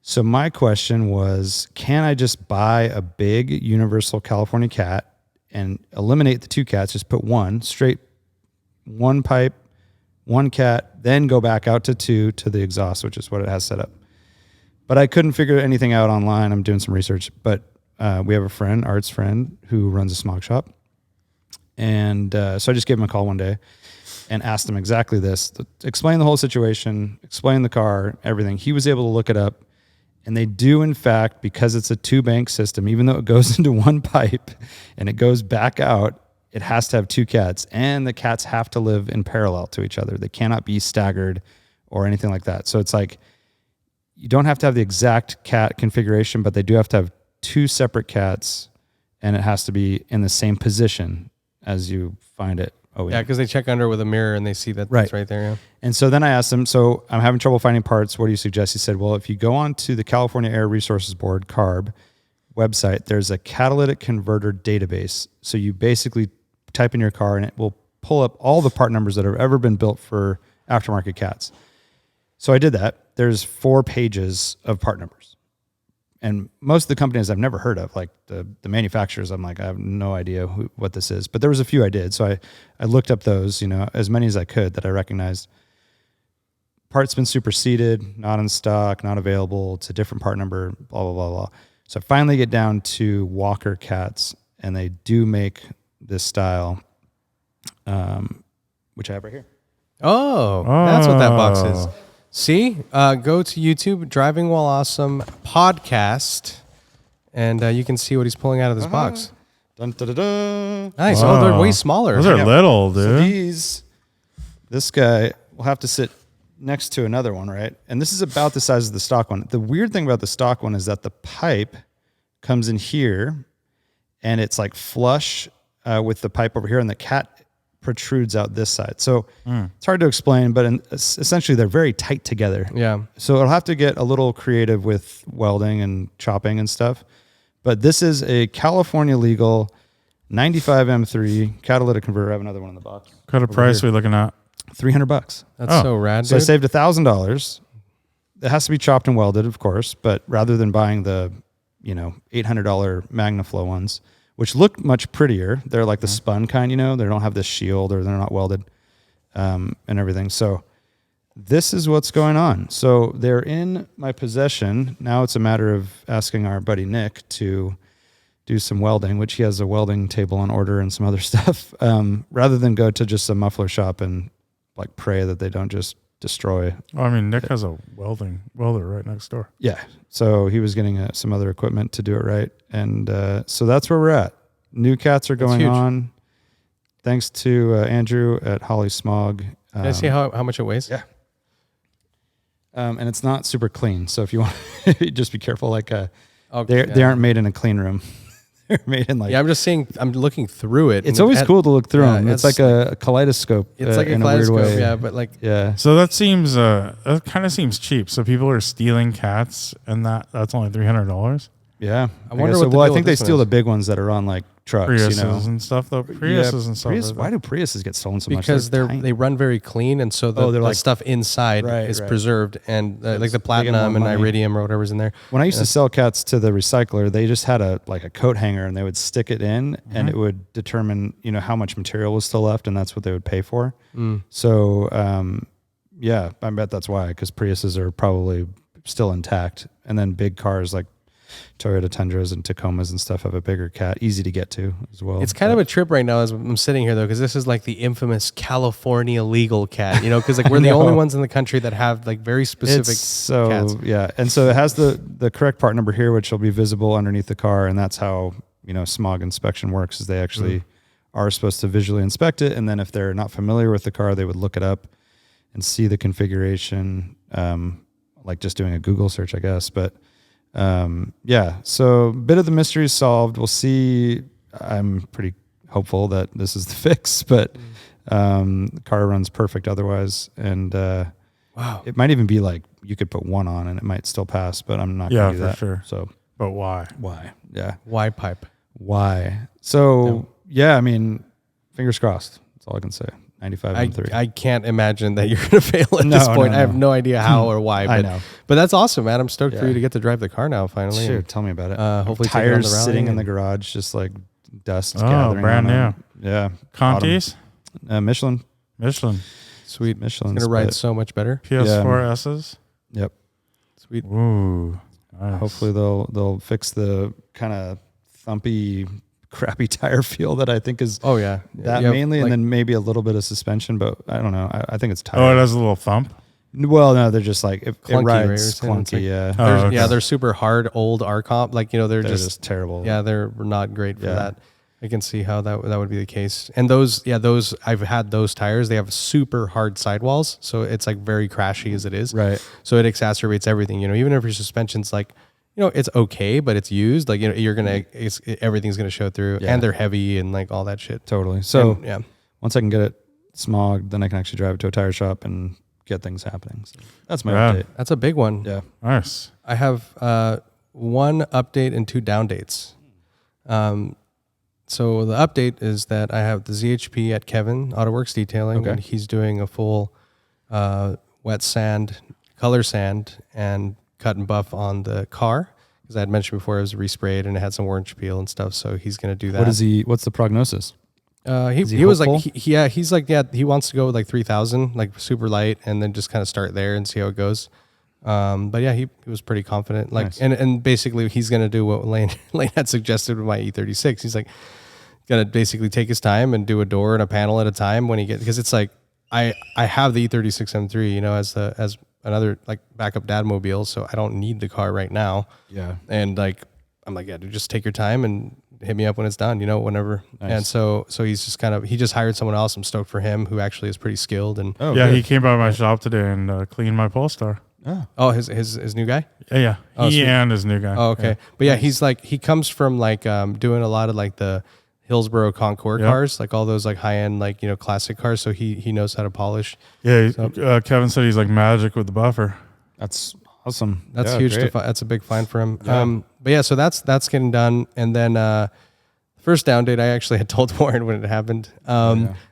So my question was, can I just buy a big universal California cat and eliminate the 2 cats, just put one pipe, 1 cat, then go back out to 2 to the exhaust, which is what it has set up. But I couldn't figure anything out online. I'm doing some research, but we have a friend, Art's friend, who runs a smog shop. And so I just gave him a call one day and asked him exactly this, explain the whole situation, explain the car, everything. He was able to look it up. And they do, in fact, because it's a 2-bank system, even though it goes into one pipe and it goes back out, it has to have 2 cats. And the cats have to live in parallel to each other. They cannot be staggered or anything like that. So it's like, you don't have to have the exact cat configuration, but they do have to have 2 separate cats, and it has to be in the same position as you find it. Oh Yeah, because they check under with a mirror and they see that it's right there. Yeah. And so then I asked him, so I'm having trouble finding parts. What do you suggest? He said, well, if you go on to the California Air Resources Board, CARB, website, there's a catalytic converter database. So you basically type in your car and it will pull up all the part numbers that have ever been built for aftermarket cats. So I did that. There's 4 pages of part numbers. And most of the companies I've never heard of, like the manufacturers, I'm like, I have no idea what this is. But there was a few I did. So I looked up those, as many as I could that I recognized. Part's been superseded, not in stock, not available. It's a different part number, blah, blah, blah, blah. So I finally get down to Walker cats, and they do make this style, which I have right here. Oh, that's what that box is. See, go to YouTube, Driving While Awesome podcast, and you can see what he's pulling out of this box. Dun, da, da, da. Nice. Wow. Oh, they're way smaller. Those are little, dude. So this guy will have to sit next to another one, right? And this is about the size of the stock one. The weird thing about the stock one is that the pipe comes in here, and it's like flush with the pipe over here, and the cat protrudes out this side. So it's hard to explain, but essentially they're very tight together. Yeah. So it'll have to get a little creative with welding and chopping and stuff. But this is a California legal 95 M3 catalytic converter. I have another one in the box. What kind of price are we looking at? $300. That's so rad, So I dude. saved $1,000. It has to be chopped and welded, of course, but rather than buying the, $800 MagnaFlow ones, which look much prettier, they're like the spun kind, they don't have this shield or they're not welded and everything. So this is what's going on. So they're in my possession. Now it's a matter of asking our buddy Nick to do some welding, which he has a welding table on order and some other stuff, rather than go to just a muffler shop and like pray that they don't just destroy. Oh, I mean, Nick has a welder right next door. Yeah. So he was getting some other equipment to do it right. And so that's where we're at. New cats are going on. Thanks to Andrew at Holly Smog. Can I see how much it weighs? Yeah. And it's not super clean. So if you want, just be careful. Like they aren't made in a clean room. They're made in like. Yeah, I'm looking through it. It's always cool to look through them. It's like a kaleidoscope. It's like a in kaleidoscope, a weird way. yeah, but like. Yeah. So that seems, that kind of seems cheap. So people are stealing cats and that's only $300? Yeah. I wonder guess what so. Well, I deal think with they this one steal is. the big ones that are on like trucks, Priuses and stuff though. Priuses and stuff. Prius, why do Priuses get stolen so much? Because tiny. they run very clean, and so the like- stuff inside is preserved, and like the platinum and iridium or whatever's in there. When I used to sell cats to the recycler, they just had a coat hanger, and they would stick it in, and it would determine how much material was still left, and that's what they would pay for. So yeah, I bet that's why, because Priuses are probably still intact, and then big cars like Toyota Tundras and Tacomas and stuff have a bigger cat, easy to get to as well. It's kind of a trip right now as I'm sitting here though, because this is like the infamous California legal cat, because like we're the only ones in the country that have like very specific cats. Yeah, and so it has the correct part number here, which will be visible underneath the car, and that's how smog inspection works. Is they actually are supposed to visually inspect it, and then if they're not familiar with the car, they would look it up and see the configuration, like just doing a Google search, I guess, but. Yeah, so a bit of the mystery is solved. We'll see. I'm pretty hopeful that this is the fix, but the car runs perfect otherwise. And wow, it might even be like you could put one on and it might still pass, but I'm not going to do that. Sure. So, but why? Yeah. Why pipe? Why? So yeah, I mean, fingers crossed. That's all I can say. 95 M3. I can't imagine that you're going to fail at this point. No. I have no idea how or why. But, I know. But that's awesome, man. I'm stoked for you to get to drive the car now, finally. Sure, tell me about it. Hopefully take it on tires the rally sitting in and- the garage, just like dust Oh, gathering. brand on them. Yeah. Contis? Michelin. Sweet. Michelin's It's going to ride but- so much better. PS4 S's? Yep. Sweet. Ooh. Nice. Hopefully they'll fix the kind of thumpy, crappy tire feel that I think is Oh, yeah. that Yeah, mainly, like- and then maybe a little bit of suspension, but I don't know. I think it's tire. Oh, it has a little thump? Well, no, they're just like it Clunky, right? rides You're saying it's clunky. Yeah, Oh, There's- okay. Yeah, they're super hard, old R-Comp. Like, they're they're just just terrible. yeah, they're not great for Yeah. that. I can see how that would be the case. And those I've had those tires. They have super hard sidewalls, so it's like very crashy as it is. Right. So it exacerbates everything. Even if your suspension's like, it's okay, but it's used. Like, you're gonna, everything's gonna show through, Yeah. and they're heavy and like all that shit. Totally. So And, yeah, once I can get it smogged, then I can actually drive it to a tire shop and get things happening. So that's my Yeah. update. that's a big one. Yeah. Nice. I have one update and two down dates. So the update is that I have the ZHP at Kevin AutoWorks Detailing, Okay. and he's doing a full wet sand, color sand, and cut and buff on the car. Because I had mentioned before it was resprayed and it had some orange peel and stuff. So he's going to do that. What's the prognosis? He was like, he's like, he wants to go with like 3,000, like super light, and then just kind of start there and see how it goes. But yeah, he was pretty confident. Like, Nice. and basically he's going to do what Lane had suggested with my E36. He's like, going to basically take his time and do a door and a panel at a time when he gets, because it's like, I have the E36 M3, you know, as another like backup dad mobile, so I don't need the car right now. Yeah. And like I'm like, yeah, dude, just take your time and hit me up when it's done, you know, whenever. Nice. And so he's just he just hired someone else. I'm stoked for him, who actually is pretty skilled. And Oh, yeah, good. he came by my shop today and cleaned my Polestar. oh, his new guy. Yeah. Oh, He sweet. and his new guy. Oh, okay. Yeah. But yeah, he's like, he comes from like doing a lot of like the Hillsborough Concord cars, like all those like high end, like, you know, classic cars. So he knows how to polish. Yeah. Kevin said he's like magic with the buffer. That's awesome. That's Yeah, huge. great. That's a big find for him. Yeah. But yeah, so that's getting done. And then first down date, I actually had told Warren when it happened.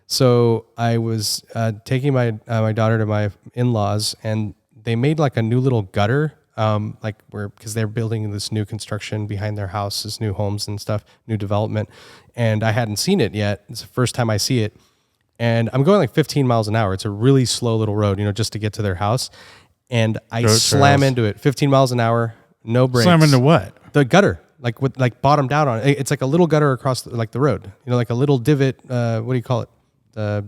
So I was taking my daughter to my in-laws, and they made like a new little gutter, because they're building this new construction behind their house, this new homes and stuff, new development, and I hadn't seen it yet. It's the first time I see it, and I'm going like 15 miles an hour. It's a really slow little road, you know, just to get to their house, and I slam into it, 15 miles an hour, no brakes. Slam into what? The gutter, like with like bottomed out on it. It's like a little gutter across like the road, you know, like a little divot. What do you call it?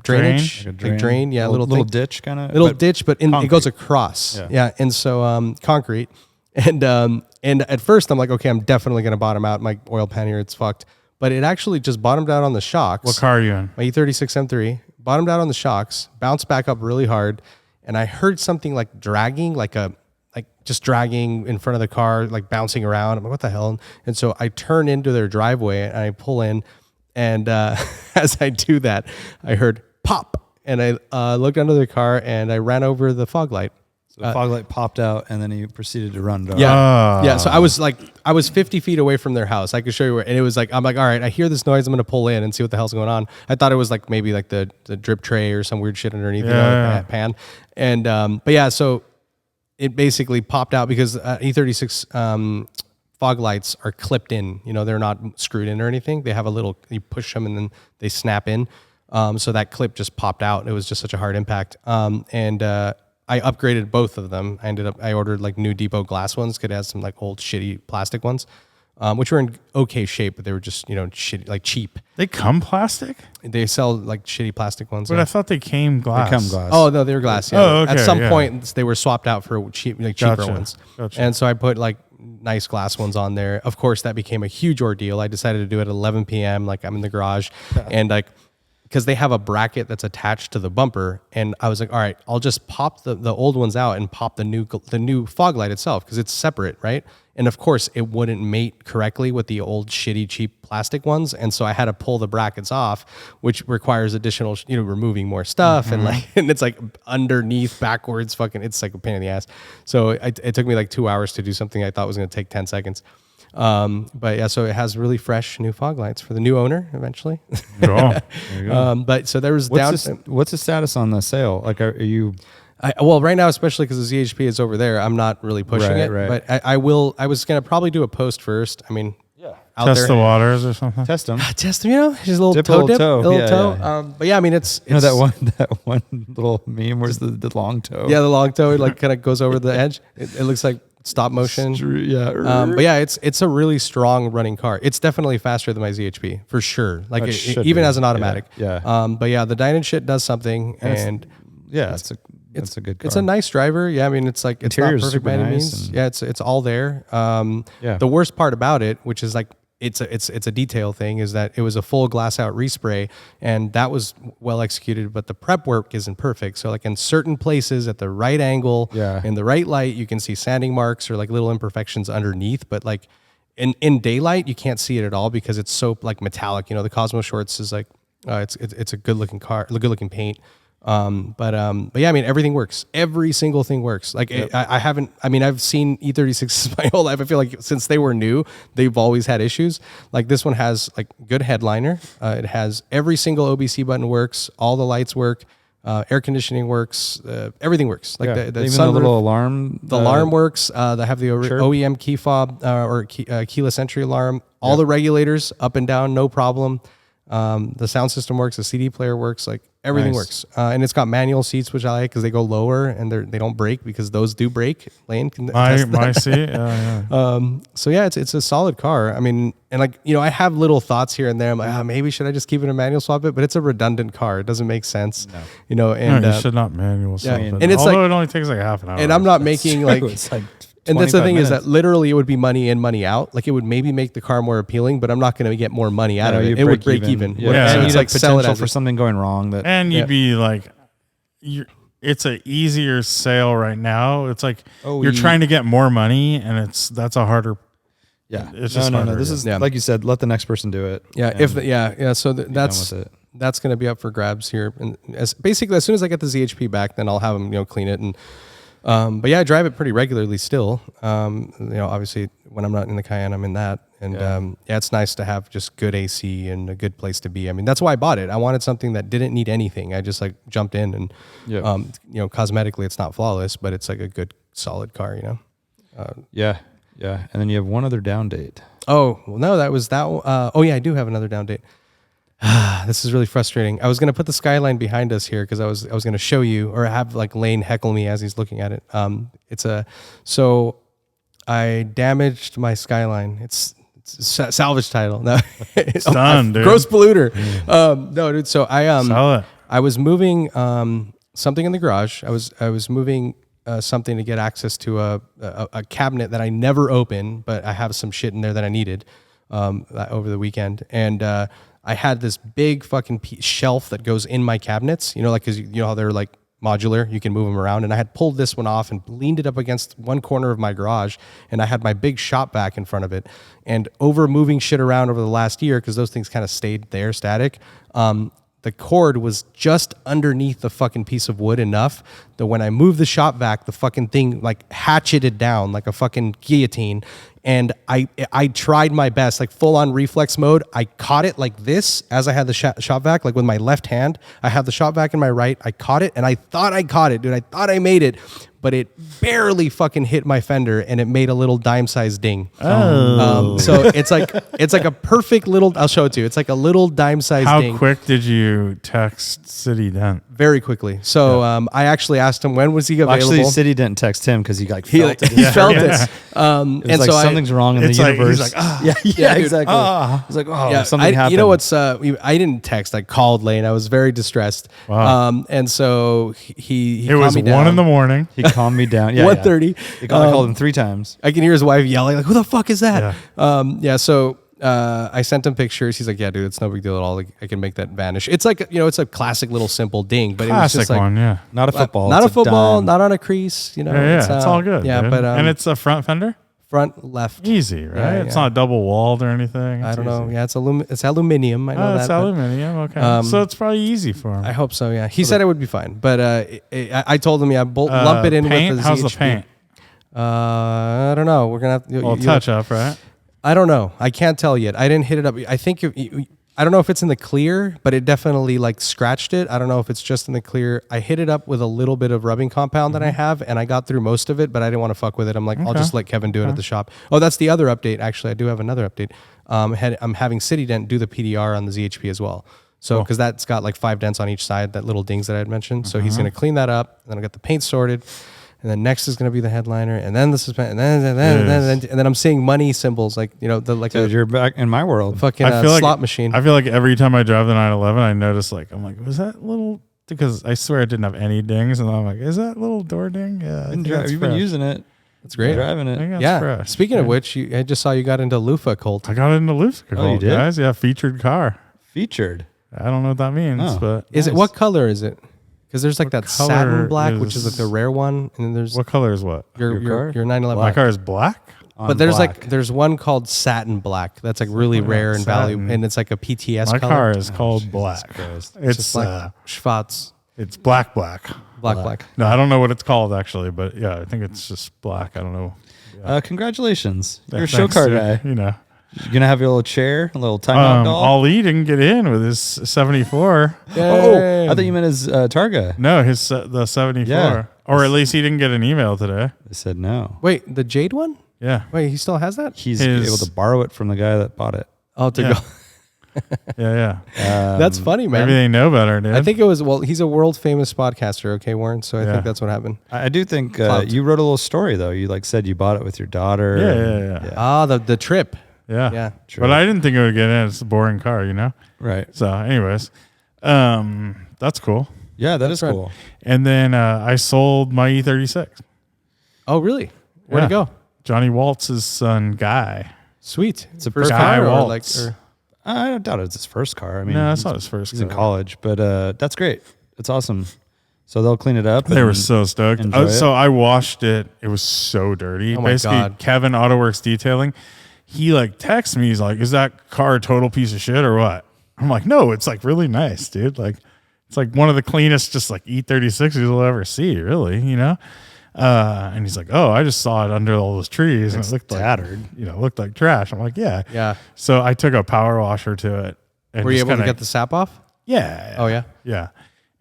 Drainage, Like a like drain. Yeah, little thing. ditch kind of. Little ditch, but it goes across. Yeah. Yeah. And so concrete. And at first I'm like, okay, I'm definitely gonna bottom out. My oil pan here, it's fucked. But it actually just bottomed out on the shocks. What car are you in? My E36 M3 bottomed out on the shocks, bounced back up really hard, and I heard something like dragging, like just dragging in front of the car, like bouncing around. I'm like, what the hell? And so I turn into their driveway and I pull in, and as I do that, I heard pop, and I looked under the car and I ran over the fog light. So the fog light popped out, and then he proceeded to run. Yeah. Yeah. So I was 50 feet away from their house. I could show you where, and it was like, I'm like, all right, I hear this noise. I'm going to pull in and see what the hell's going on. I thought it was like maybe like the drip tray or some weird shit underneath, you know, the pan. And, but yeah, so it basically popped out because E36 fog lights are clipped in, you know, they're not screwed in or anything. They have a little, you push them and then they snap in. So that clip just popped out. It was just such a hard impact. I upgraded both of them. I ordered like new Depot glass ones. Could have some like old shitty plastic ones, which were in okay shape, but they were just, you know, shitty, like cheap. They come plastic? They sell like shitty plastic ones. But I thought they came glass. They come glass. Oh no, they were glass. Yeah. Oh, okay, At some yeah. point, they were swapped out for cheap, like cheaper Gotcha, ones. gotcha. And so I put like nice glass ones on there. Of course, that became a huge ordeal. I decided to do it at 11 p.m. Like I'm in the garage, and like, because they have a bracket that's attached to the bumper, and I was like, all right, I'll just pop the old ones out and pop the new fog light itself, because it's separate, right? And of course, it wouldn't mate correctly with the old shitty cheap plastic ones, and so I had to pull the brackets off, which requires additional, you know, removing more stuff, and like, and it's like underneath, backwards, fucking, it's like a pain in the ass. So it took me like 2 hours to do something I thought was going to take 10 seconds. But yeah, so it has really fresh new fog lights for the new owner eventually. Cool. But so there was What's the status on the sale? Like, are you? Well, right now, especially because the ZHP is over there, I'm not really pushing it. Right. But I will. I was gonna probably do a post first. I mean, out Test there. the waters or something? Test them. Test, you know, just a little Dip a toe little dip, toe. a little Yeah, toe. yeah. But yeah, I mean, it's You know that one little meme where's the long toe? yeah, the long toe, it like kind of goes over the edge. It looks like stop motion. Yeah. But yeah, it's a really strong running car. It's definitely faster than my ZHP for sure. Like It should even be. as an automatic. Yeah. But yeah, the Dynan shit does something, and yeah, it's a good car. it's a nice driver. Yeah, I mean, it's like it's not Interior's perfect by super any nice means. and- Yeah, it's all there. Yeah. The worst part about it, which is like it's a detail thing, is that it was a full glass out respray, and that was well executed, but the prep work isn't perfect. So like in certain places at the right angle, Yeah. in the right light, you can see sanding marks or like little imperfections underneath, but like in daylight you can't see it at all because it's so like metallic. You know, the Cosmo Shorts is like it's a good looking car, good looking paint. But yeah, I mean, everything works. Every single thing works. Like I've seen E36s my whole life. I feel like since they were new, they've always had issues. Like this one has like good headliner. It has every single OBC button works. All the lights work. Air conditioning works. Everything works. Like yeah. the Even sunroof, the little alarm. the alarm works. They have the chirp. OEM key fob keyless entry alarm. All the regulators up and down, no problem. The sound system works. The CD player works. Like Everything Nice. works, and it's got manual seats, which I like because they go lower and they don't break because those do break. Lane can attest to My that. seat. Yeah. So yeah, it's a solid car. I mean, and like I have little thoughts here and there. I'm like, maybe should I just keep it a manual swap it? But it's a redundant car. It doesn't make sense. No. And You should not manual swap it. and it's although like, it only takes like half an hour. and I'm not making like. It's like And that's the 25 thing is minutes. that literally it would be money in, money out. Like it would maybe make the car more appealing, but I'm not going to get more money out of it. It would break even. Yeah, Yeah. and So you'd it's have like sell it potential as for something going wrong. That and you'd Yeah. be like, it's an easier sale right now. It's like you're trying to get more money, and that's a harder. yeah, It's no, just no. harder, This yeah. is Yeah. like you said. Let the next person do it. Yeah, and if the, yeah. So that's with it. that's going to be up for grabs here, and basically as soon as I get the ZHP back, then I'll have them clean it and. But yeah, I drive it pretty regularly still. Obviously when I'm not in the Cayenne, I'm in that, and yeah, it's nice to have just good AC and a good place to be. I mean, that's why I bought it. I wanted something that didn't need anything. I just like jumped in, and cosmetically it's not flawless, but it's like a good solid car. Yeah, and then you have one other down date. Oh well, no, that was that. Oh yeah, I do have another down date. This is really frustrating. I was gonna put the Skyline behind us here because I was gonna show you or have like Lane heckle me as he's looking at it. So I damaged my Skyline. It's salvage title. No, it's done, dude. Gross polluter. No, dude. So Sell it. I was moving something in the garage. I was moving something to get access to a cabinet that I never open, but I have some shit in there that I needed over the weekend, and I had this big fucking shelf that goes in my cabinets. Like because you know how they're like modular, you can move them around, and I had pulled this one off and leaned it up against one corner of my garage, and I had my big shop vac in front of it, and over moving shit around over the last year because those things kind of stayed there static. The cord was just underneath the fucking piece of wood enough that when I moved the shop vac, the fucking thing like hatcheted down like a fucking guillotine. And I tried my best, like full on reflex mode. I caught it like this as I had the shop vac, like with my left hand. I have the shop vac in my right. I caught it, and I thought I caught it, dude. I thought I made it, but it barely fucking hit my fender, and it made a little dime-sized ding. So it's like a perfect little. I'll show it to you. It's like a little dime-sized ding. How quick did you text City Dent? Very quickly. So I actually asked him when was he available. Actually, City didn't text him because he like he felt it. he felt it. It was And like so something's wrong in the It's like- universe. he's like, ah. yeah, dude. exactly. He's like, oh, something I, happened. You know what's? I didn't text. I called Lane. I was very distressed. Wow. And so he It was calmed me 1 down. a.m. He calmed me down. Yeah, 1:30. I called him 3 times. I can hear his wife yelling like, "Who the fuck is that?" So I sent him pictures. He's like, "Yeah, dude, it's no big deal at all. Like, I can make that vanish." It's like it's a classic little simple ding, but it was Classic just like one, yeah. Not a football. not a it's football, dime. not on a crease. Yeah, it's all good. Yeah, dude. but and it's a front fender? front left. Easy, right? Yeah, It's yeah. not double walled or anything. I It's don't know. easy. Yeah, it's aluminum. I know Oh, that. it's but aluminum. Okay. So it's probably easy for him. I hope so. Yeah, he said it would be fine, but I told him, lump it in paint? with the How's the ZHP. paint? I don't know. We're gonna have Well, touch up, right? I don't know. I can't tell yet. I didn't hit it up. I think I don't know if it's in the clear, but it definitely like scratched it. I don't know if it's just in the clear. I hit it up with a little bit of rubbing compound that I have, and I got through most of it, but I didn't want to fuck with it. I'm like, I'll just let Kevin do it at the shop. Oh, that's the other update. Actually, I do have another update. I'm having City Dent do the PDR on the ZHP as well. So, because that's got like 5 dents on each side, that little dings that I had mentioned. So he's going to clean that up. Then I got the paint sorted. And then next is going to be the headliner, and then the suspension, and then I'm seeing money symbols like Dude, you're back in my world. fucking I feel like slot machine. I feel like every time I drive the 911, I notice I'm like, was that little? Because I swear it didn't have any dings, and I'm like, is that little door ding? Yeah, I think that's You've been fresh. using it. That's great. Driving I it. think that's Yeah. fresh. Speaking of which, I just saw you got into loofah cult. I got into Lucifer. Oh, you did? Guys, yeah, featured car. Featured. I don't know what that means, Oh. but Is it Nice. what color is it? Because there's like that color satin black, which is is- like the rare one, and then there's what color is what? your your car? 911. My car is black. But there's there's one called satin black that's like really rare and satin. valuable, and it's like a PTS My color. car is called black. Christ. It's just like schwarz, it's black. black. No, I don't know what it's called actually, but yeah, I think it's just black. I don't know. Congratulations. You're a Thanks, show car dude. guy. You know. You're going to have your little chair, a little timeout doll? Ali didn't get in with his 74. Oh, I thought you meant his Targa. No, the 74. Yeah. Or at least he didn't get an email today. I said no. Wait, the jade one? Yeah. Wait, he still has that? He's His- able to borrow it from the guy that bought it. Oh, to Yeah. go. Yeah. That's funny, man. Maybe they know better, dude. I think it was, he's a world famous podcaster, okay, Warren? So I think that's what happened. I do think you wrote a little story, though. You said you bought it with your daughter. Yeah. Ah, the trip. Yeah. Yeah. True. But I didn't think it would get in. It's a boring car, you know? Right. So anyways, that's cool. Yeah, that's cool. And then I sold my E36. Oh, really? Where'd it go? Johnny Waltz's son, Guy. Sweet. It's a first Guy car or Waltz. I doubt it's his first car. I mean, No, that's not his first He's car. in college, but that's great. It's awesome. So they'll clean it up. They were so stoked. enjoy it. So I washed it. It was so dirty. Oh my Basically, God. Kevin AutoWorks Detailing, he like texts me. He's like, "Is that car a total piece of shit or what?" I'm like, "No, it's like really nice, dude. Like, it's like one of the cleanest, just like E36s you'll ever see, really, you know." And he's like, "Oh, I just saw it under all those trees and it looked tattered. looked like trash." I'm like, "Yeah, Yeah. So I took a power washer to it. And Were you just able to kinda- get the sap off? Yeah. Oh, yeah? Yeah.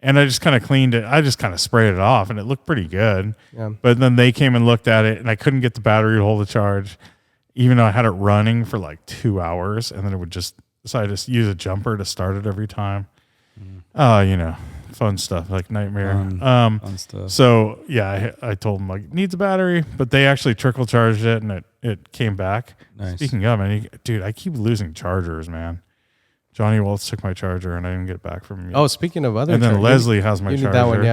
And I just kind of cleaned it. I just kind of sprayed it off and it looked pretty good. Yeah. But then they came and looked at it and I couldn't get the battery to hold the charge, even though I had it running for like 2 hours. And then it would just, so I just use a jumper to start it every time. Fun stuff, like nightmare. Fun stuff. So yeah, I told them like needs a battery, but they actually trickle charged it and it came back. Nice. Speaking of, dude, I keep losing chargers, man. Johnny Waltz took my charger and I didn't get it back from him. Oh, speaking of other and then chargers, Leslie has my you need charger. that one,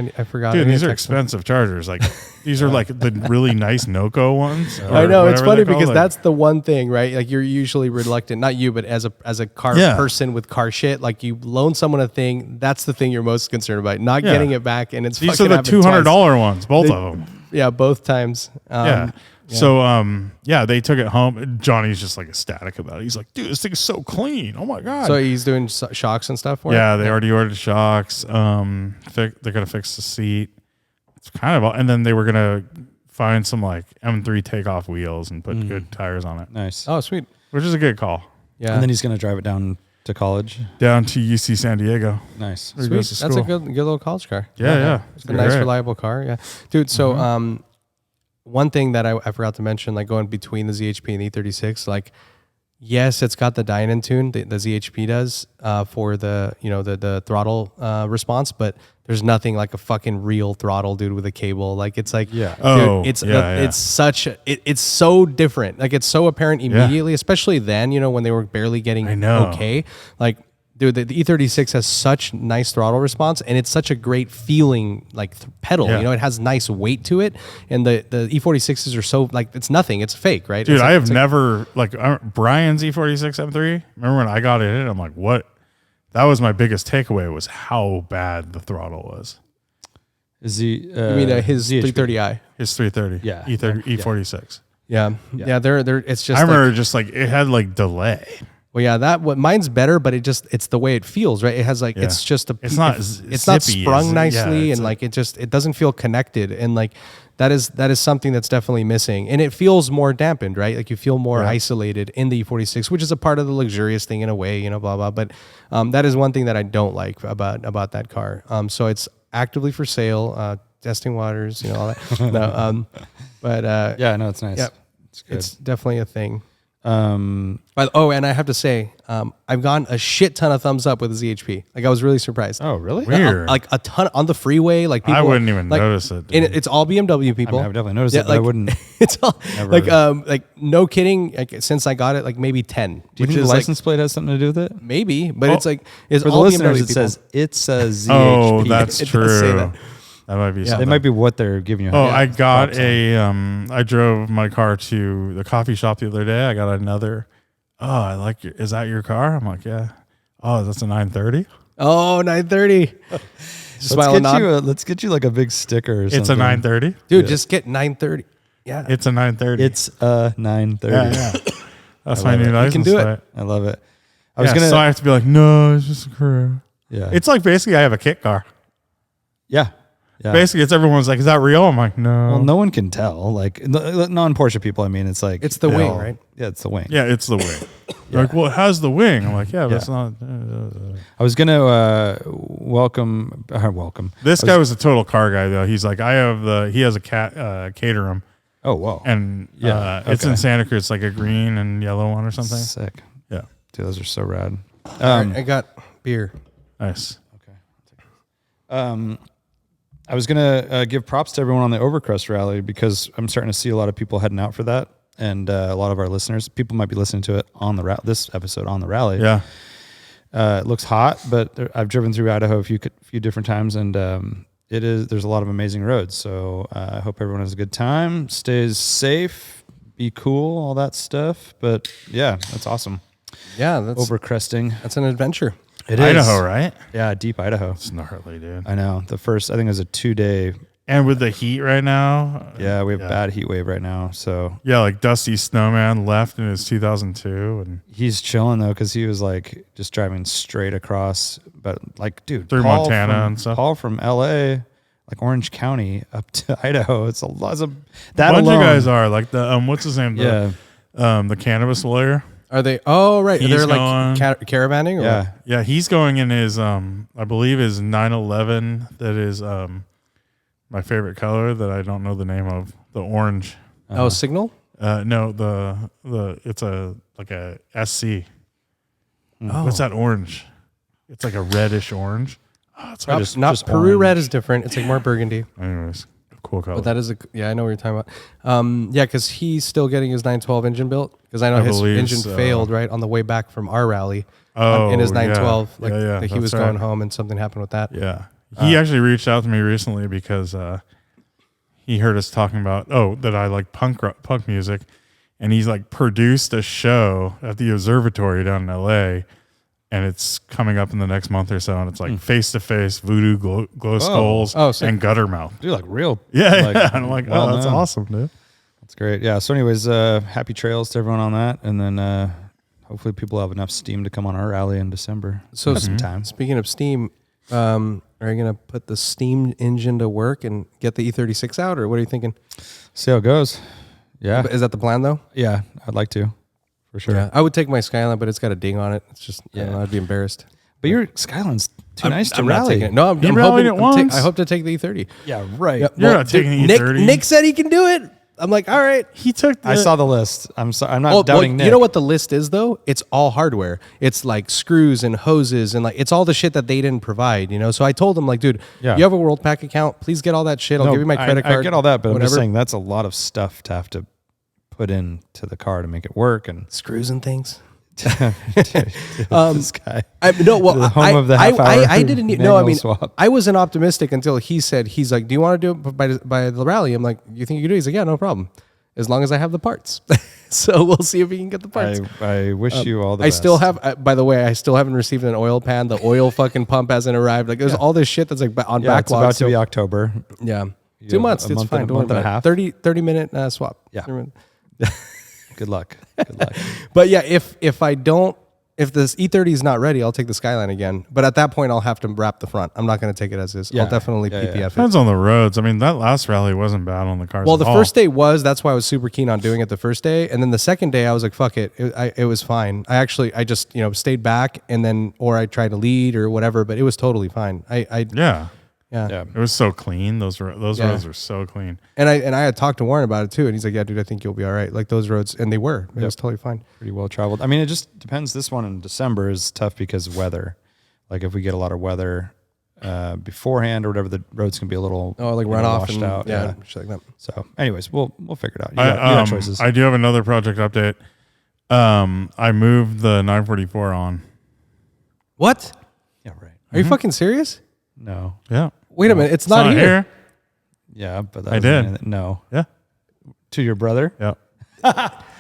yeah. I forgot. Dude, I these need are to text him. expensive chargers. Like these are like the really nice Noco ones. I know, it's funny because like, that's the one thing, right? Like you're usually reluctant, not you, but as a car person with car shit, like you loan someone a thing, that's the thing you're most concerned about, not getting it back. And it's these fucking are the happened $200 ones, both of them. Yeah, both times. Yeah. So they took it home. Johnny's just like ecstatic about it. He's like, dude, this thing is so clean. Oh my God. So he's doing shocks and stuff for it? Yeah, they already ordered shocks. They're gonna fix the seat. It's kind of, and then they were gonna find some like M3 takeoff wheels and put good tires on it. Nice. Oh, sweet. Which is a good call. Yeah. And then he's going to drive it down to college. Down to UC San Diego. Nice. Where he goes Sweet. to That's a school. good little college car. Yeah. It's a nice, reliable car. Yeah. Dude, so one thing that I forgot to mention, like going between the ZHP and the E36, like, yes, it's got the Dynan tune, the ZHP does, for the throttle response, but there's nothing like a fucking real throttle, dude, with a cable. Like it's like, Yeah. Oh, dude, it's yeah, yeah. it's such it's so different. Like it's so apparent immediately, especially then, when they were barely getting okay. Like, dude, the E36 has such nice throttle response, and it's such a great feeling, like pedal. Yeah. It has nice weight to it, and the E46s are so like it's nothing. It's fake, right? Dude, It's like, I have it's like- never Brian's E46 M3. Remember when I got it in? I'm like, what? That was my biggest takeaway was how bad the throttle was. Is he? You mean his ZHP? 330i? His 330. Yeah. E46. Yeah. They're it's just. I remember like, just like it had like delay. well, yeah, mine's better, but it's the way it feels, right? It has like it's just It's not it's not zippy, sprung is it? nicely, Yeah, and like it doesn't feel connected, and like that is something that's definitely missing, and it feels more dampened, right? Like you feel more isolated in the E46, which is a part of the luxurious thing in a way, blah blah. But that is one thing that I don't like about that car. So it's actively for sale, testing waters, all that. No, but Yeah, no, it's nice. yeah, It's good. it's definitely a thing. And I have to say, I've gotten a shit ton of thumbs up with the ZHP. Like I was really surprised. Oh, really? Weird. Like a ton on the freeway. Like people, I wouldn't even like, notice it. And dude. it's all BMW people. I've definitely noticed it, but I wouldn't. It's all Never. like no kidding. Like since I got it, like maybe 10. Do you think the license plate has something to do with it? maybe, but it's like it's For the all listeners, BMW it people. says it says ZHP. Oh, that's It true. does say that. That might be It something. might be what they're giving you. Oh, I got I drove my car to the coffee shop the other day. I got another. Oh, I like your. Is that your car? I'm like, yeah. Oh, that's a 930. Oh, 930. Smile and nod. Let's get you like a big sticker or something. It's a 930. Dude, just get 930. Yeah. It's a 930. It's a 930. yeah. That's my new You license can do it. plate. I love it. I was Yeah, gonna. so I have to be like, no, it's just a career. yeah. It's like basically I have a kit car. yeah. Yeah. Basically, it's everyone's like, is that real? I'm like, no. Well, no one can tell. Like non-Porsche people, I mean, it's like It's the wing, right? Yeah, it's the wing. Yeah, it's the wing. They're like, well, it has the wing. I'm like, yeah, but it's not. I was gonna welcome. This guy was a total car guy though. He's like, he has a Caterham, Oh, whoa. and Yeah, it's okay. in Santa Cruz. It's like a green and yellow one or something. Sick. Yeah. Dude, those are so rad. All right, I got beer. Nice. I was gonna give props to everyone on the Overcrest rally because I'm starting to see a lot of people heading out for that, and a lot of our listeners, people might be listening to it on the this episode on the rally. Yeah. It looks hot, but I've driven through Idaho a few different times, and there's a lot of amazing roads. So I hope everyone has a good time, stays safe, be cool, all that stuff. But yeah, that's awesome. Yeah, that's Overcresting. That's an adventure. It Idaho, is. right? Yeah, deep Idaho. It's gnarly, dude. I know. I think it was a 2-day. And with the heat right now. Yeah, we have bad heat wave right now. So yeah, like Dusty Snowman left in his 2002, and he's chilling though because he was like just driving straight across, but like, dude, through Paul Montana from, and stuff. Paul from LA, like Orange County up to Idaho. It's a lot of that. A bunch alone, of guys are like the what's his name? The cannabis lawyer. Are they? Oh, right. He's They're going, like caravanning. Or yeah, what? Yeah, he's going in his I believe his 911. That is my favorite color that I don't know the name of. The orange. Oh, Signal. No, the it's a like a SC. Oh. What's that orange? It's like a reddish orange. Oh, it's Not Peru orange. red is different. It's like more burgundy. anyways, cool color. But that is I know what you're talking about. Yeah, because he's still getting his 912 engine built. Because I know his believe engine so. failed right on the way back from our rally. Oh, in his yeah. 912, like Yeah, he that's was right. going home and something happened with that. Yeah. He actually reached out to me recently because he heard us talking about that I like punk music, and he's like produced a show at the observatory down in LA, and it's coming up in the next month or so, and it's like face to face voodoo glow skulls and gutter mouth. dude, like real. Yeah, like, yeah. And I'm like, well that's known. awesome, dude. That's great. Yeah. So, anyways, happy trails to everyone on that, and then hopefully people have enough steam to come on our rally in December. So some time. Speaking of steam, are you gonna put the steam engine to work and get the E36 out, or what are you thinking? See how it goes. Yeah. Is that the plan though? Yeah, I'd like to, for sure. Yeah, I would take my Skyline, but it's got a ding on it. It's just, I Yeah. don't know, I'd be embarrassed. But your Skyline's too nice to I'm not rally. taking it. No, I'm You hoping. rallied it once? I hope to take the E30. Yeah, right. Yeah, You're not taking the Nick, E30. Nick said he can do it. I'm like, all right. He took. I saw the list. I'm sorry. I'm not doubting Nick. You know what the list is though? It's all hardware. It's like screws and hoses and like it's all the shit that they didn't provide. So I told him like, dude, Yeah. you have a World Pack account. Please get all that shit. I'll No, give you my credit card. I get all that, but I'm just whatever. saying that's a lot of stuff to have to put into the car to make it work. And Screws and things. this guy. The home of the half-hour I didn't. No, I manual mean, swap. I wasn't optimistic until he's like, "Do you want to do it by the rally?" I'm like, "You think you can do it?" He's like, "Yeah, no problem, as long as I have the parts." So we'll see if we can get the parts. I wish you all the I best. still have. By the way, I still haven't received an oil pan. The oil fucking pump hasn't arrived. Like there's all this shit that's like on Yeah, backlog. it's about so- to be October. Yeah, You 2 have months. a It's month fine. and- Don't worry month and a about it. half? 30-minute swap. Yeah. 30 minute. Good luck. Good luck. But yeah, if this E30 is not ready, I'll take the Skyline again. But at that point, I'll have to wrap the front. I'm not going to take it as is. Yeah. I'll definitely Yeah, PPF it. Depends on the roads. I mean, that last rally wasn't bad on the cars. Well, at the all. first day was. That's why I was super keen on doing it the first day. And then the second day, I was like, fuck it. It was fine. I just stayed back and then, or I tried to lead or whatever, but it was totally fine. Yeah. Yeah. It was so clean. Those roads are so clean. And I had talked to Warren about it too. And he's like, yeah, dude, I think you'll be all right. Like those roads. And they were. It was totally fine. Pretty well traveled. I mean, it just depends. This one in December is tough because of weather. Like if we get a lot of weather beforehand or whatever, the roads can be a little runoff washed and out. yeah, shit like that. So, anyways, we'll figure it out. You got choices. I do have another project update. I moved the 944 on. What? yeah, right. Are you fucking serious? No. Yeah. Wait a minute. It's not here. Yeah, but I that did. No. Yeah. To your brother? Yeah.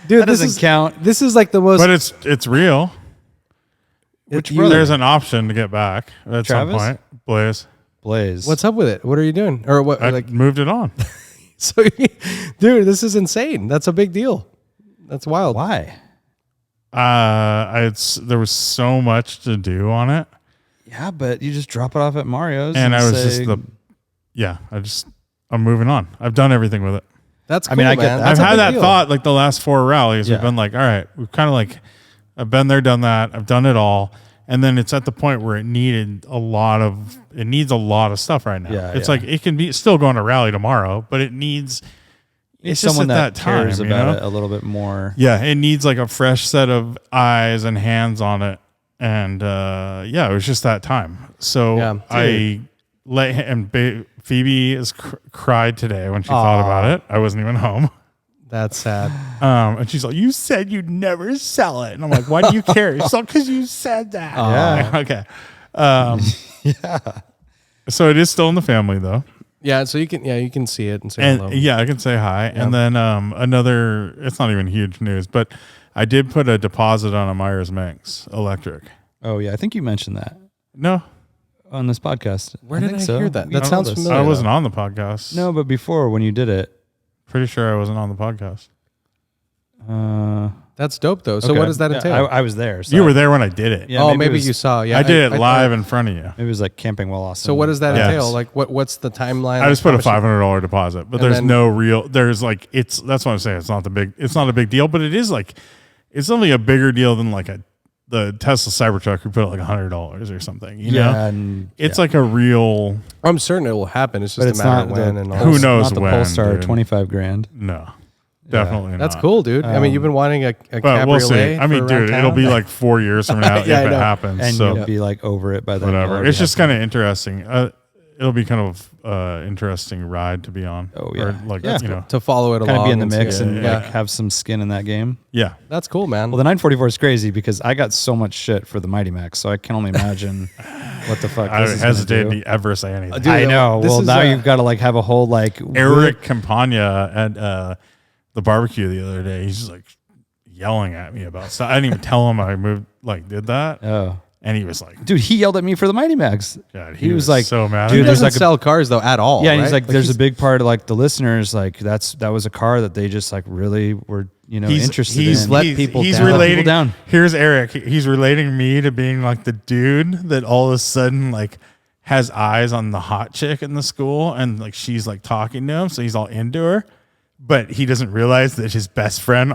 Dude, That doesn't count. This is like the most. But it's real. Which you- brother? There's an option to get back at Travis? some point. Blaze. Blaze. What's up with it? What are you doing? Or what? I moved it on. So, dude, this is insane. That's a big deal. That's wild. Why? There was so much to do on it, Yeah, but you just drop it off at Mario's. and I was say, I'm moving on. I've done everything with it. That's cool, I mean, I get man. that. That's I've a had big that deal. thought like the last 4 rallies. Yeah. We've been like, all right, we've kind of like, I've been there, done that. I've done it all. And then it's at the point where it needs a lot of stuff right now. Yeah, it's yeah. like, it can be still going to rally tomorrow, but it needs, It's just someone at that cares time, about it a little bit more. Yeah. It needs like a fresh set of eyes and hands on it. And yeah, it was just that time. So Yeah. I let him, and Phoebe is cried today when she thought about it. I wasn't even home. That's sad. And she's like, you said you'd never sell it. And I'm like, why do you care? She's like, because you said that. Yeah. Okay. Yeah. So it is still in the family though. Yeah, so you can see it and say And hello. yeah, I can say hi. And then another, it's not even huge news, but I did put a deposit on a Myers Manx electric. Oh yeah, I think you mentioned that No, on this podcast. Where did think I so. hear that? You That told sounds us. familiar. I wasn't on the podcast. No, but before when you did it. Pretty sure I wasn't on the podcast. That's dope though. So Okay. what does that Yeah, entail? I was there. So You were there when I did it. Yeah, oh, maybe maybe it was- you saw. Yeah, I did it live in front of you. Maybe it was like camping while awesome. So what does that Yes. entail? Like what's the timeline? I just put a How much- $500 deposit, but And there's then- no real. There's like that's what I'm saying. It's not a big deal, but it is like it's only a bigger deal than like the Tesla Cybertruck. You put like $100 or something. You know, and it's like a real I'm certain it will happen. It's just but a it's matter not of when the, and all. Who knows not the when, Polestar dude. 25 grand. no, definitely That's not. cool, dude. I mean, you've been wanting a But cabriolet. we'll see. I mean, for around dude, town? it'll be like 4 years from now Yeah, I if it know. happens. And so you'll be like over it by then. whatever. It's just kind of interesting. It'll be kind of interesting ride to be on. Oh, yeah. Or like Yeah. you know, to follow it kind along of be in the and see mix it. and yeah. like have some skin in that game. yeah. That's cool, man. Well, the 944 is crazy because I got so much shit for the Mighty Max, so I can only imagine what the fuck. I this is gonna hesitated do. to ever say anything. Dude, I know. this Well, is, now you've got to like have a whole like Eric Campagna at the barbecue the other day. He's just like yelling at me about stuff. I didn't even tell him I did that, Oh, and he was like, dude, he yelled at me for the Mighty Max. God, He was like, so mad. he dude, at me. there's doesn't like a- sell cars though at all. Yeah, and right? he's like, there's he's- a big part of like the listeners, like that was a car that they just like really were, interested in. let people he's down. Let relating people down. Here's Eric. He's relating me to being like the dude that all of a sudden like has eyes on the hot chick in the school, and like she's like talking to him, so he's all into her. But he doesn't realize that his best friend,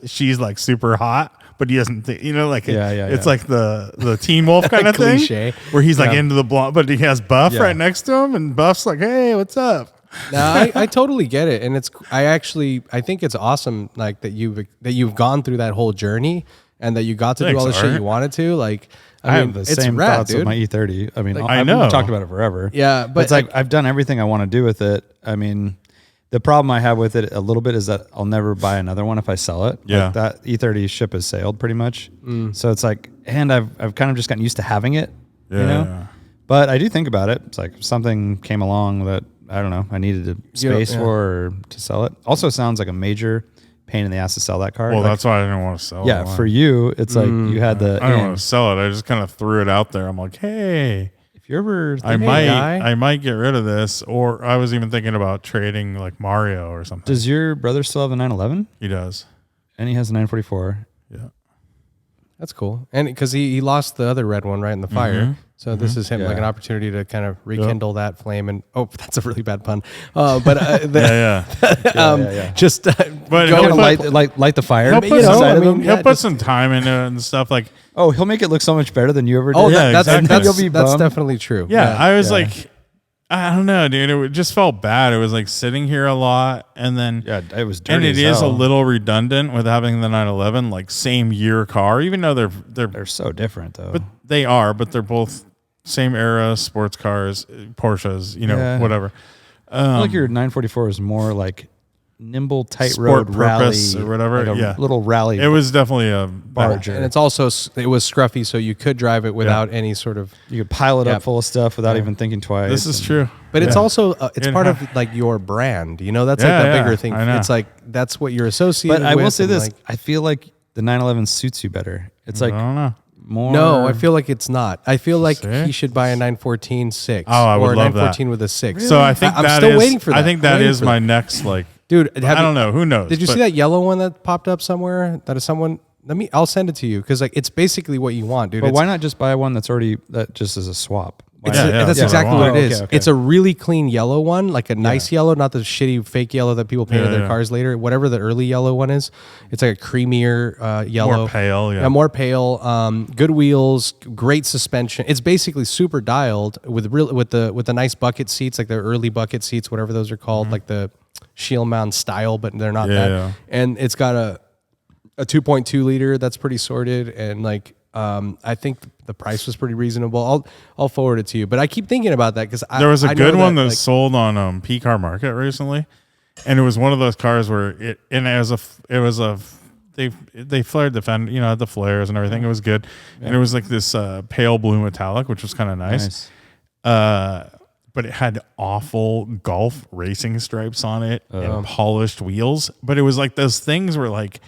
she's like super hot, but he doesn't think, it's like the Teen Wolf kind of thing, Cliche. where he's like into the blonde, but he has Buff Yeah. right next to him, and Buff's like, hey, what's up? No, I totally get it, and I think it's awesome, like that you've gone through that whole journey, and that you got to do Thanks, all the shit Art. you wanted to. Like, I mean, have the it's same rad, thoughts dude. with my E30. I mean, I I've know. talked about it forever. Yeah, but it's like I've done everything I want to do with it. I mean, the problem I have with it a little bit is that I'll never buy another one if I sell it. Yeah. Like that E30 ship has sailed pretty much. So it's like, and I've kind of just gotten used to having it, Yeah. But I do think about it. It's like if something came along that I don't know, I needed a space yeah. for or to sell it. Also sounds like a major pain in the ass to sell that car. Well, Like, that's why I didn't want to sell it. yeah, for you, it's like you had the. I don't want to sell it. I just kind of threw it out there. I'm like, hey, If you're ever, I thinking- might get rid of this, or I was even thinking about trading like Mario or something. Does your brother still have the 911? He does. And he has the 944. Yeah. that's cool, and because he lost the other red one right in the fire, so this is him like Yeah. an opportunity to kind of rekindle that flame. And that's a really bad pun, but Yeah. just But go he'll and put- light the fire. He'll But, put, you know, some, I mean, he'll yeah, put just- some time into it and stuff. Like, Oh, he'll make it look so much better than you ever did. Oh, Yeah, that's exactly. You'll be that's bummed. definitely true. yeah, I was yeah. like, I don't know, dude. It just felt bad. It was like sitting here a lot, and then Yeah, it was dirty. and it as is a hell. little redundant with having the 911, like same year car, even though They're so different though. but they're both same era sports cars, Porsches, Yeah. whatever. I feel like your 944 is more like nimble, tight Sport road rally purpose or whatever, like a yeah. little rally. It was definitely a Barger. And it's also it was scruffy, so you could drive it without any sort of. you could pile it Yep. up full of stuff without even thinking twice. This is and- true. But it's Yeah. also it's And part how- of like your brand. You know, that's Yeah, like the yeah, bigger thing. I know. It's like that's what you're associated. But I will with say and, this: like- I feel like the 911 suits you better. It's like I don't know. more. no, I feel like it's not. I feel like See? he should buy a 914 6 Oh, I would or a love that. 914 with a 6. So I think I'm that still is- waiting for that. I think I'm that waiting is for my that. next like. Dude. I don't know. Who knows? Did you But see that yellow one that popped up somewhere? That is someone. I'll send it to you because like it's basically what you want, dude. But It's- why not just buy one that just is a swap? Why It's Yeah, not? yeah, that's that's what I exactly want. what it Oh, is. okay. It's a really clean yellow one, like a nice yellow, not the shitty fake yellow that people painted Yeah, their yeah. cars later. Whatever the early yellow one is, it's like a creamier yellow, More pale, yeah. more pale. Good wheels, great suspension. It's basically super dialed with the nice bucket seats, like the early bucket seats, whatever those are called, like the shield mount style, but they're not Yeah, that. yeah. And it's got a 2.2 liter that's pretty sorted, and like I think the price was pretty reasonable. I'll forward it to you. But I keep thinking about that because there was a good one that like, sold on P Car Market recently, and it was one of those cars where they flared the fender, had the flares and everything. It was good, and it was like this pale blue metallic, which was kind of nice. But it had awful golf racing stripes on it and polished wheels. But it was like those things where like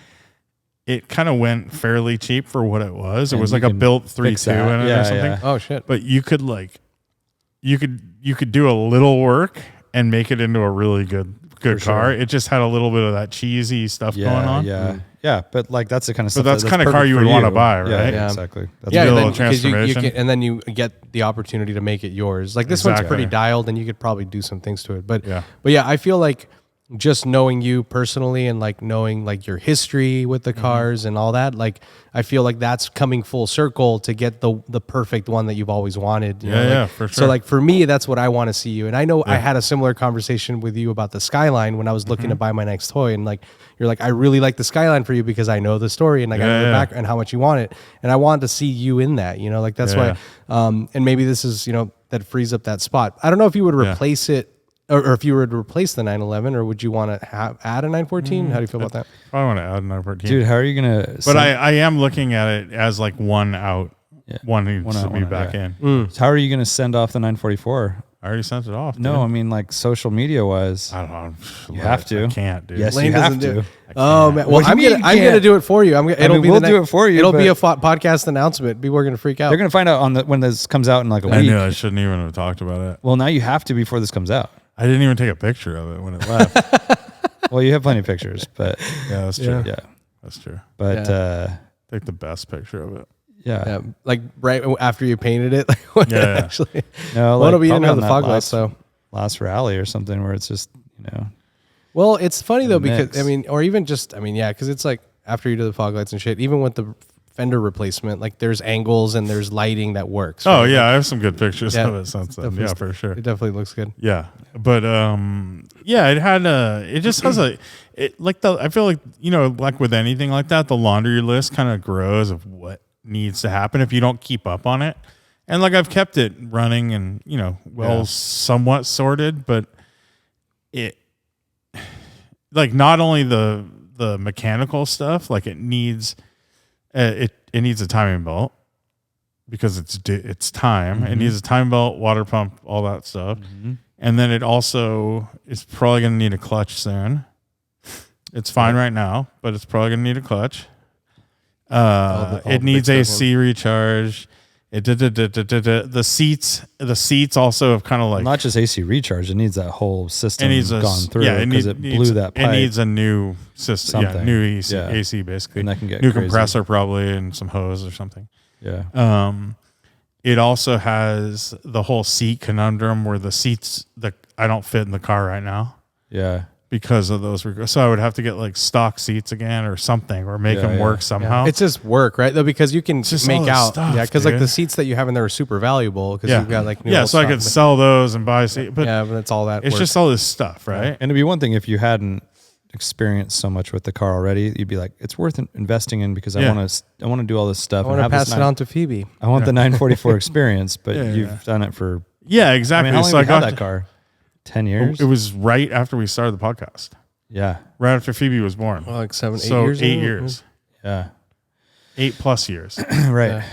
it kind of went fairly cheap for what it was. And it was like a built 3.2 in it or something. Yeah. Oh shit! But you could you could do a little work and make it into a really good car. Sure. It just had a little bit of that cheesy stuff going on. Yeah, but like that's the kind of stuff. But that's kind of car you would want to buy, right? Yeah, exactly. That's a little transformation. And then you get the opportunity to make it yours. Like this one's pretty dialed, and you could probably do some things to it. But yeah, I feel like just knowing you personally and like knowing like your history with the cars and all that, like I feel like that's coming full circle to get the perfect one that you've always wanted. You know? For sure. So like for me, that's what I want to see you. And I know I had a similar conversation with you about the Skyline when I was looking to buy my next toy, and like you're like, I really like the Skyline for you because I know the story and like I know the background and how much you want it, and I wanted to see you in that. Like that's why. And maybe this is that frees up that spot. I don't know if you would replace it. Or if you were to replace the 911, or would you want to add a 914? How do you feel about that? I want to add a 914. Dude, how are you going to... But I am looking at it as like one out. Yeah. One needs to be back in. So how are you going to send off the 944? I already sent it off. No, I mean like social media wise. I don't know. You have to. I can't, dude. Yes, Lane you have to. Oh man. Well, I'm gonna do it for you. We'll do it for you. It'll be a podcast announcement. People are gonna freak out. They're gonna find out when this comes out in like a week. I knew I shouldn't even have talked about it. Well, now you have to before this comes out. I didn't even take a picture of it when it left. Well, you have plenty of pictures, but yeah, that's true. Yeah, that's true. But take the best picture of it. Yeah, like right after you painted it. Like actually, no, well, we didn't have the fog lights, so last rally or something where it's just Well, it's funny though because or even just because it's like after you do the fog lights and shit, even with the fender replacement, like there's angles and there's lighting that works. Right? Oh yeah, I have some good pictures of it since then. Yeah, for sure. It definitely looks good. Yeah, but it had it just has I feel like like with anything like that, the laundry list kind of grows of what needs to happen if you don't keep up on it. And like I've kept it running and somewhat sorted, but it like not only the mechanical stuff, like it needs it needs a timing belt because it's time. It needs a timing belt, water pump, all that stuff. And then it also is probably going to need a clutch soon. It's fine right now, but it's probably going to need a clutch. It needs AC recharge. The seats also have kind of like not just AC recharge. It needs that whole system gone through because it blew that pipe. It needs a new system, new AC basically. And that can get new crazy. Compressor probably and some hose or something. Yeah. It also has the whole seat conundrum where the seats I don't fit in the car right now. Yeah. Because of those, so I would have to get like stock seats again or something, or make them work somehow. It's just work, right? Though because you can make out, stuff, because like the seats that you have in there are super valuable because you've got like new so I could sell those and buy seats. But but it's all that. It's work. just all this stuff, right? And it'd be one thing if you hadn't experienced so much with the car already, you'd be like, it's worth investing in because I want to do all this stuff. I want to pass it on to Phoebe. I want the 944 experience, but you've done it for exactly. I mean, how long have you had that car? 10 years. It was right after we started the podcast. Yeah. Right after Phoebe was born. Well, like 8 years. 8 years. Yeah. 8+ years. Right.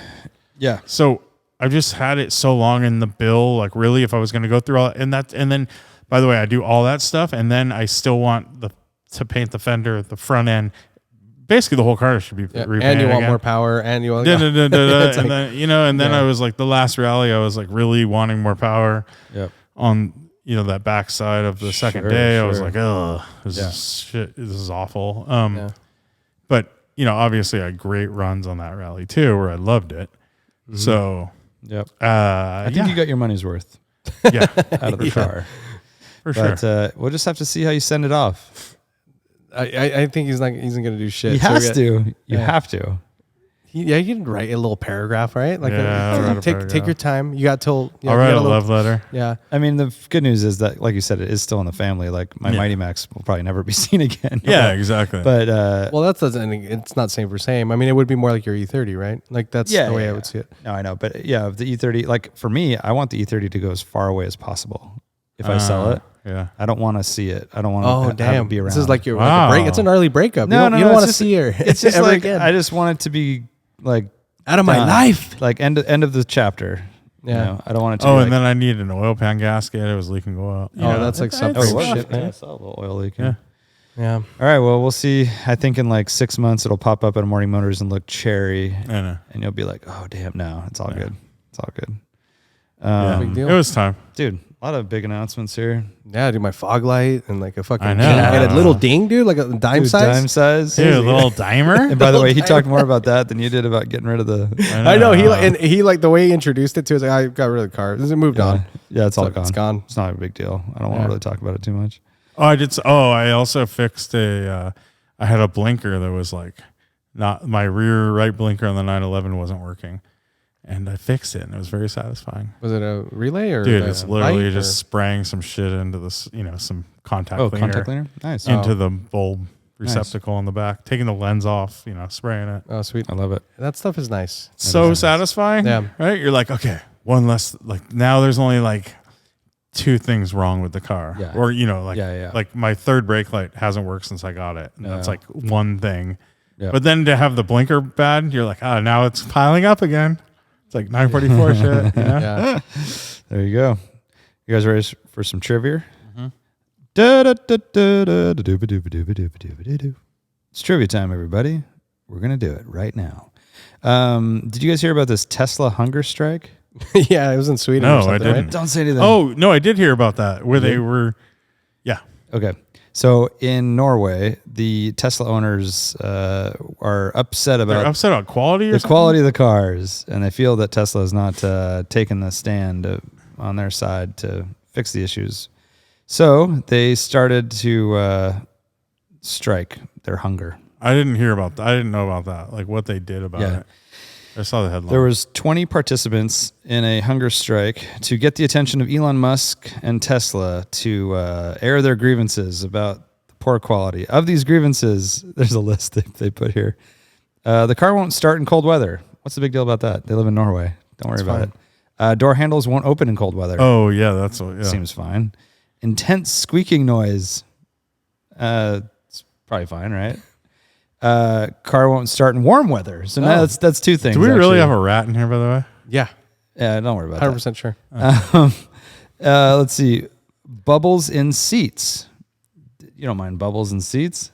Yeah. So I've just had it so long in the bill. Like really, if I was going to go through all and then, by the way, I do all that stuff. And then I still want to paint the fender, the front end. Basically the whole car should be repainted. And you want more power and you want and then I was like the last rally, I was like really wanting more power on that backside of the second day. I was like, oh, this is shit. This is awful. But obviously I had great runs on that rally too, where I loved it. So, I think you got your money's worth. Yeah, out of the car, for sure. But we'll just have to see how you send it off. I think he's not going to do shit. He has to. You have to. Yeah, you can write a little paragraph, right? Like Yeah, I'll write a take paragraph. your time. You got till. You know, I'll you write got a little- love letter. Yeah. I mean, the good news is that, like you said, it is still in the family. Like my Yeah. Mighty Max will probably never be seen again. Yeah, exactly. But Well, that doesn't. It's not same for same. I mean, it would be more like your E30, right? Like that's the way I would see it. No, I know, but yeah, the E30. Like for me, I want the E30 to go as far away as possible. If I sell it, yeah. I don't want to see it. I don't want to Oh have damn! it be around. This is like your Wow. like a break. It's an early breakup. No, you don't it's want to just- see her. It's just ever like again. I just want it to be like Out of my done. life. Like end of the chapter. Yeah. You know, I don't want it to. Oh, be and like, then I needed an oil pan gasket. It was leaking oil. Oh, that's like some oh, shit, shit, man. yeah, I saw a little oil leak. Yeah. Yeah. All right. Well, we'll see. I think in like 6 months it'll pop up at Morning Motors and look cherry, I know. and you'll be like, "Oh, damn! No, it's all good. It's all good." Yeah. Big deal. It was time. Dude, a lot of big announcements here. Yeah, dude, my fog light and like a fucking I know. and a little ding, dude, like a dime Dude, size. dime size. Dude, a little dimer. And by the way, he Little talked more about that than you did about getting rid of the. I know he like the way he introduced it to us. Like, I got rid of the car. It moved on. Yeah, it's all So gone. it's gone. It's not a big deal. I don't want to really talk about it too much. Oh, I did. I also fixed I had a blinker that was like not my rear right blinker on the 911 wasn't working, and I fixed it, and it was very satisfying. Was it a relay or Dude, a it's literally light, just or- spraying some shit into this, some contact Oh, cleaner contact cleaner. Nice. into the bulb receptacle on the back, taking the lens off, spraying it. Oh, sweet. I love it. That stuff is nice. So satisfying. Yeah. Right? You're like, okay, one less, like now there's only like 2 things wrong with the car. Yeah. Or, Yeah. like my third brake light hasn't worked since I got it. And that's Yeah. like one thing. Yeah. But then to have the blinker bad, you're like, now it's piling up again. It's like 944 shit. Yeah. There you go. You guys ready for some trivia? Mm-hmm. It's trivia time, everybody. We're gonna do it right now. Did you guys hear about this Tesla hunger strike? Yeah, it was in Sweden. No, or something, I didn't. Right? Don't say anything. Oh, no, I did hear about that where they were, yeah. Okay. So in Norway, the Tesla owners are upset They're about upset on quality or the something? quality of the cars, and they feel that Tesla has not taken the stand on their side to fix the issues. So they started to strike their hunger. I didn't hear about that. I didn't know about that. Like what they did about Yeah. it. I saw the headline. There was 20 participants in a hunger strike to get the attention of Elon Musk and Tesla to air their grievances about the poor quality. Of these grievances, there's a list they put here. The car won't start in cold weather. What's the big deal about that? They live in Norway. Don't worry about it. Door handles won't open in cold weather. Oh, yeah, that's what, yeah. Seems fine. Intense squeaking noise. It's probably fine, right? Car won't start in warm weather. So now that's 2 things. Do we really actually. have a rat in here, by the way? Yeah. Yeah, don't worry about that. 100% sure. Let's see. Bubbles in seats. You don't mind bubbles in seats?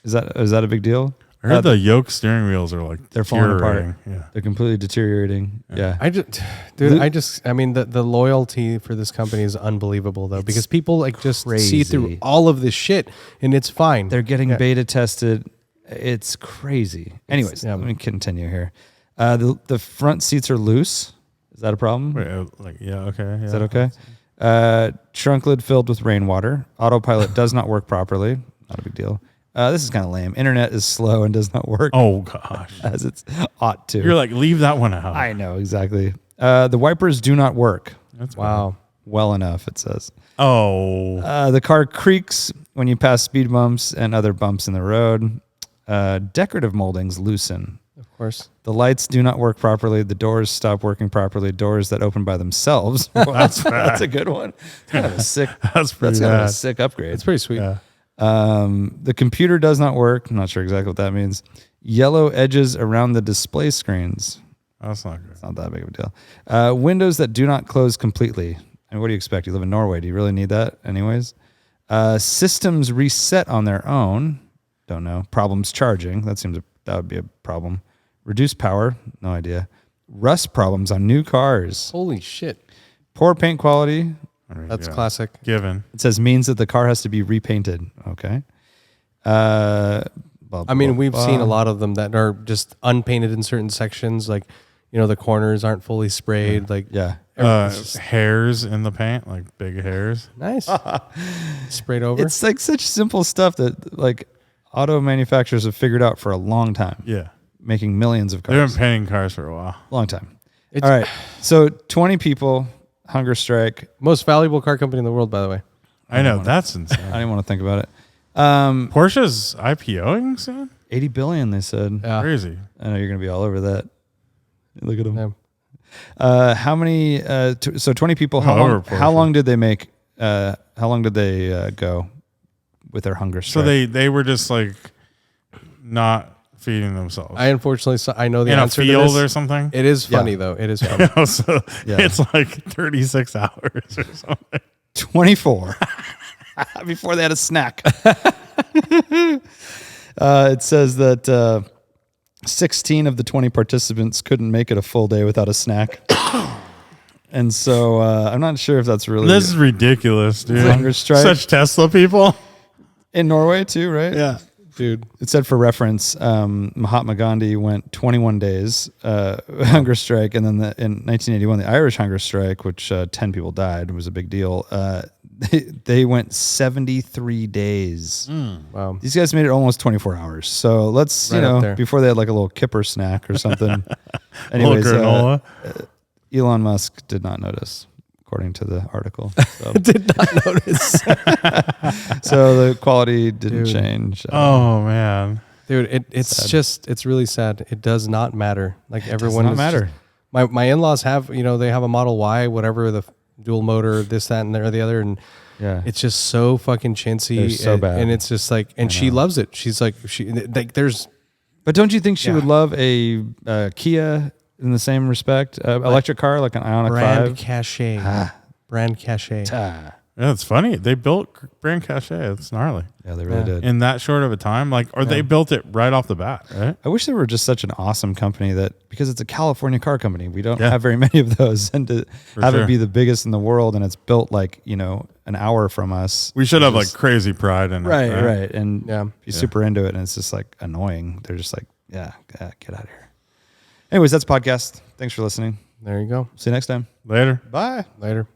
Is that a big deal? I heard the yoke steering wheels are like They're falling apart. deteriorating. Yeah. They're completely deteriorating. Yeah. I mean, the loyalty for this company is unbelievable though, because people like just see through crazy. all of this shit and it's fine. They're getting beta tested. It's crazy. Anyways, yeah. let me continue here. The front seats are loose. Is that a problem? Wait, okay. Yeah. Is that okay? Trunk lid filled with rainwater. Autopilot does not work properly. Not a big deal. This is kind of lame. Internet is slow and does not work Oh, gosh. as it's ought to. You're like, leave that one out. I know, exactly. The wipers do not work That's wow. well enough, it says. Oh. The car creaks when you pass speed bumps and other bumps in the road. Decorative moldings loosen. Of course. The lights do not work properly. The doors stop working properly. Doors that open by themselves. That's a good one. Kind of a sick. That's pretty That's kind of a bad. sick upgrade. It's pretty sweet. Yeah. The computer does not work. I'm not sure exactly what that means. Yellow edges around the display screens. That's not good. It's not that big of a deal. Windows that do not close completely. And what do you expect? You live in Norway. Do you really need that anyways? Systems reset on their own. Don't know. Problems charging. That would be a problem. Reduced power. No idea. Rust problems on new cars. Holy shit. Poor paint quality. That's classic. Given. It says means that the car has to be repainted. Okay. Blah, I mean, blah, we've blah. seen a lot of them that are just unpainted in certain sections. Like, the corners aren't fully sprayed. Like, Yeah. Hairs in the paint, like big hairs. nice. Sprayed over. It's like such simple stuff that like auto manufacturers have figured out for a long time. Yeah. making millions of They've been cars. painting cars for a while. Long time. All right. So 20 people, hunger strike. Most valuable car company in the world, by the way. I know, that's I insane. didn't want to think about it. Porsche's IPOing soon? 80 billion, they said. Yeah. Crazy. I know you're going to be all over that. Look at them. Yeah. How many? So 20 people. I'm all over How Porsche. long did they make? How long did they go with their hunger strike? So they were just like not feeding themselves I unfortunately, I know the in a answer to field this. or something. It is funny though. It is funny. So Yeah. it's like 36 hours or something. 24 before they had a snack. It says that 16 of the 20 participants couldn't make it a full day without a snack. And so I'm not sure if that's really This is ridiculous, dude. Hunger strike. Such Tesla people. in Norway too, right? Yeah. Dude. It said for reference, Mahatma Gandhi went 21 days hunger strike, and then in 1981, the Irish hunger strike, which 10 people died, was a big deal. They went 73 days. Wow. These guys made it almost 24 hours. So let's, Right up there. before they had like a little kipper snack or something. Little Anyways, granola. Elon Musk did not notice, according to the article. So, Did not notice. so the quality didn't Dude. change. Oh man. Dude, it's really sad. It does not matter. Like everyone not is matter. just- my in-laws have, they have a Model Y, whatever, the dual motor, this, that, and the other, and Yeah. it's just so fucking chintzy. They're so bad. And it's just like, and she loves it. She's like, there's But don't you think she Yeah. would love a Kia in the same respect? Electric car, like an Ioniq brand 5? cachet. Brand cachet. Yeah, it's funny. They built brand cachet. It's gnarly. Yeah, they really Yeah. did. In that short of a time, or they built it right off the bat, right? I wish they were just such an awesome company because it's a California car company. We don't Yeah. have very many of those, and to have sure. it be the biggest in the world, and it's built an hour from us. We should have Just- crazy pride in it. right, and Yeah. be super into it, and it's just like annoying. They're just like, get out of here. Anyways, that's podcast. Thanks for listening. There you go. See you next time. Later. Bye. Later.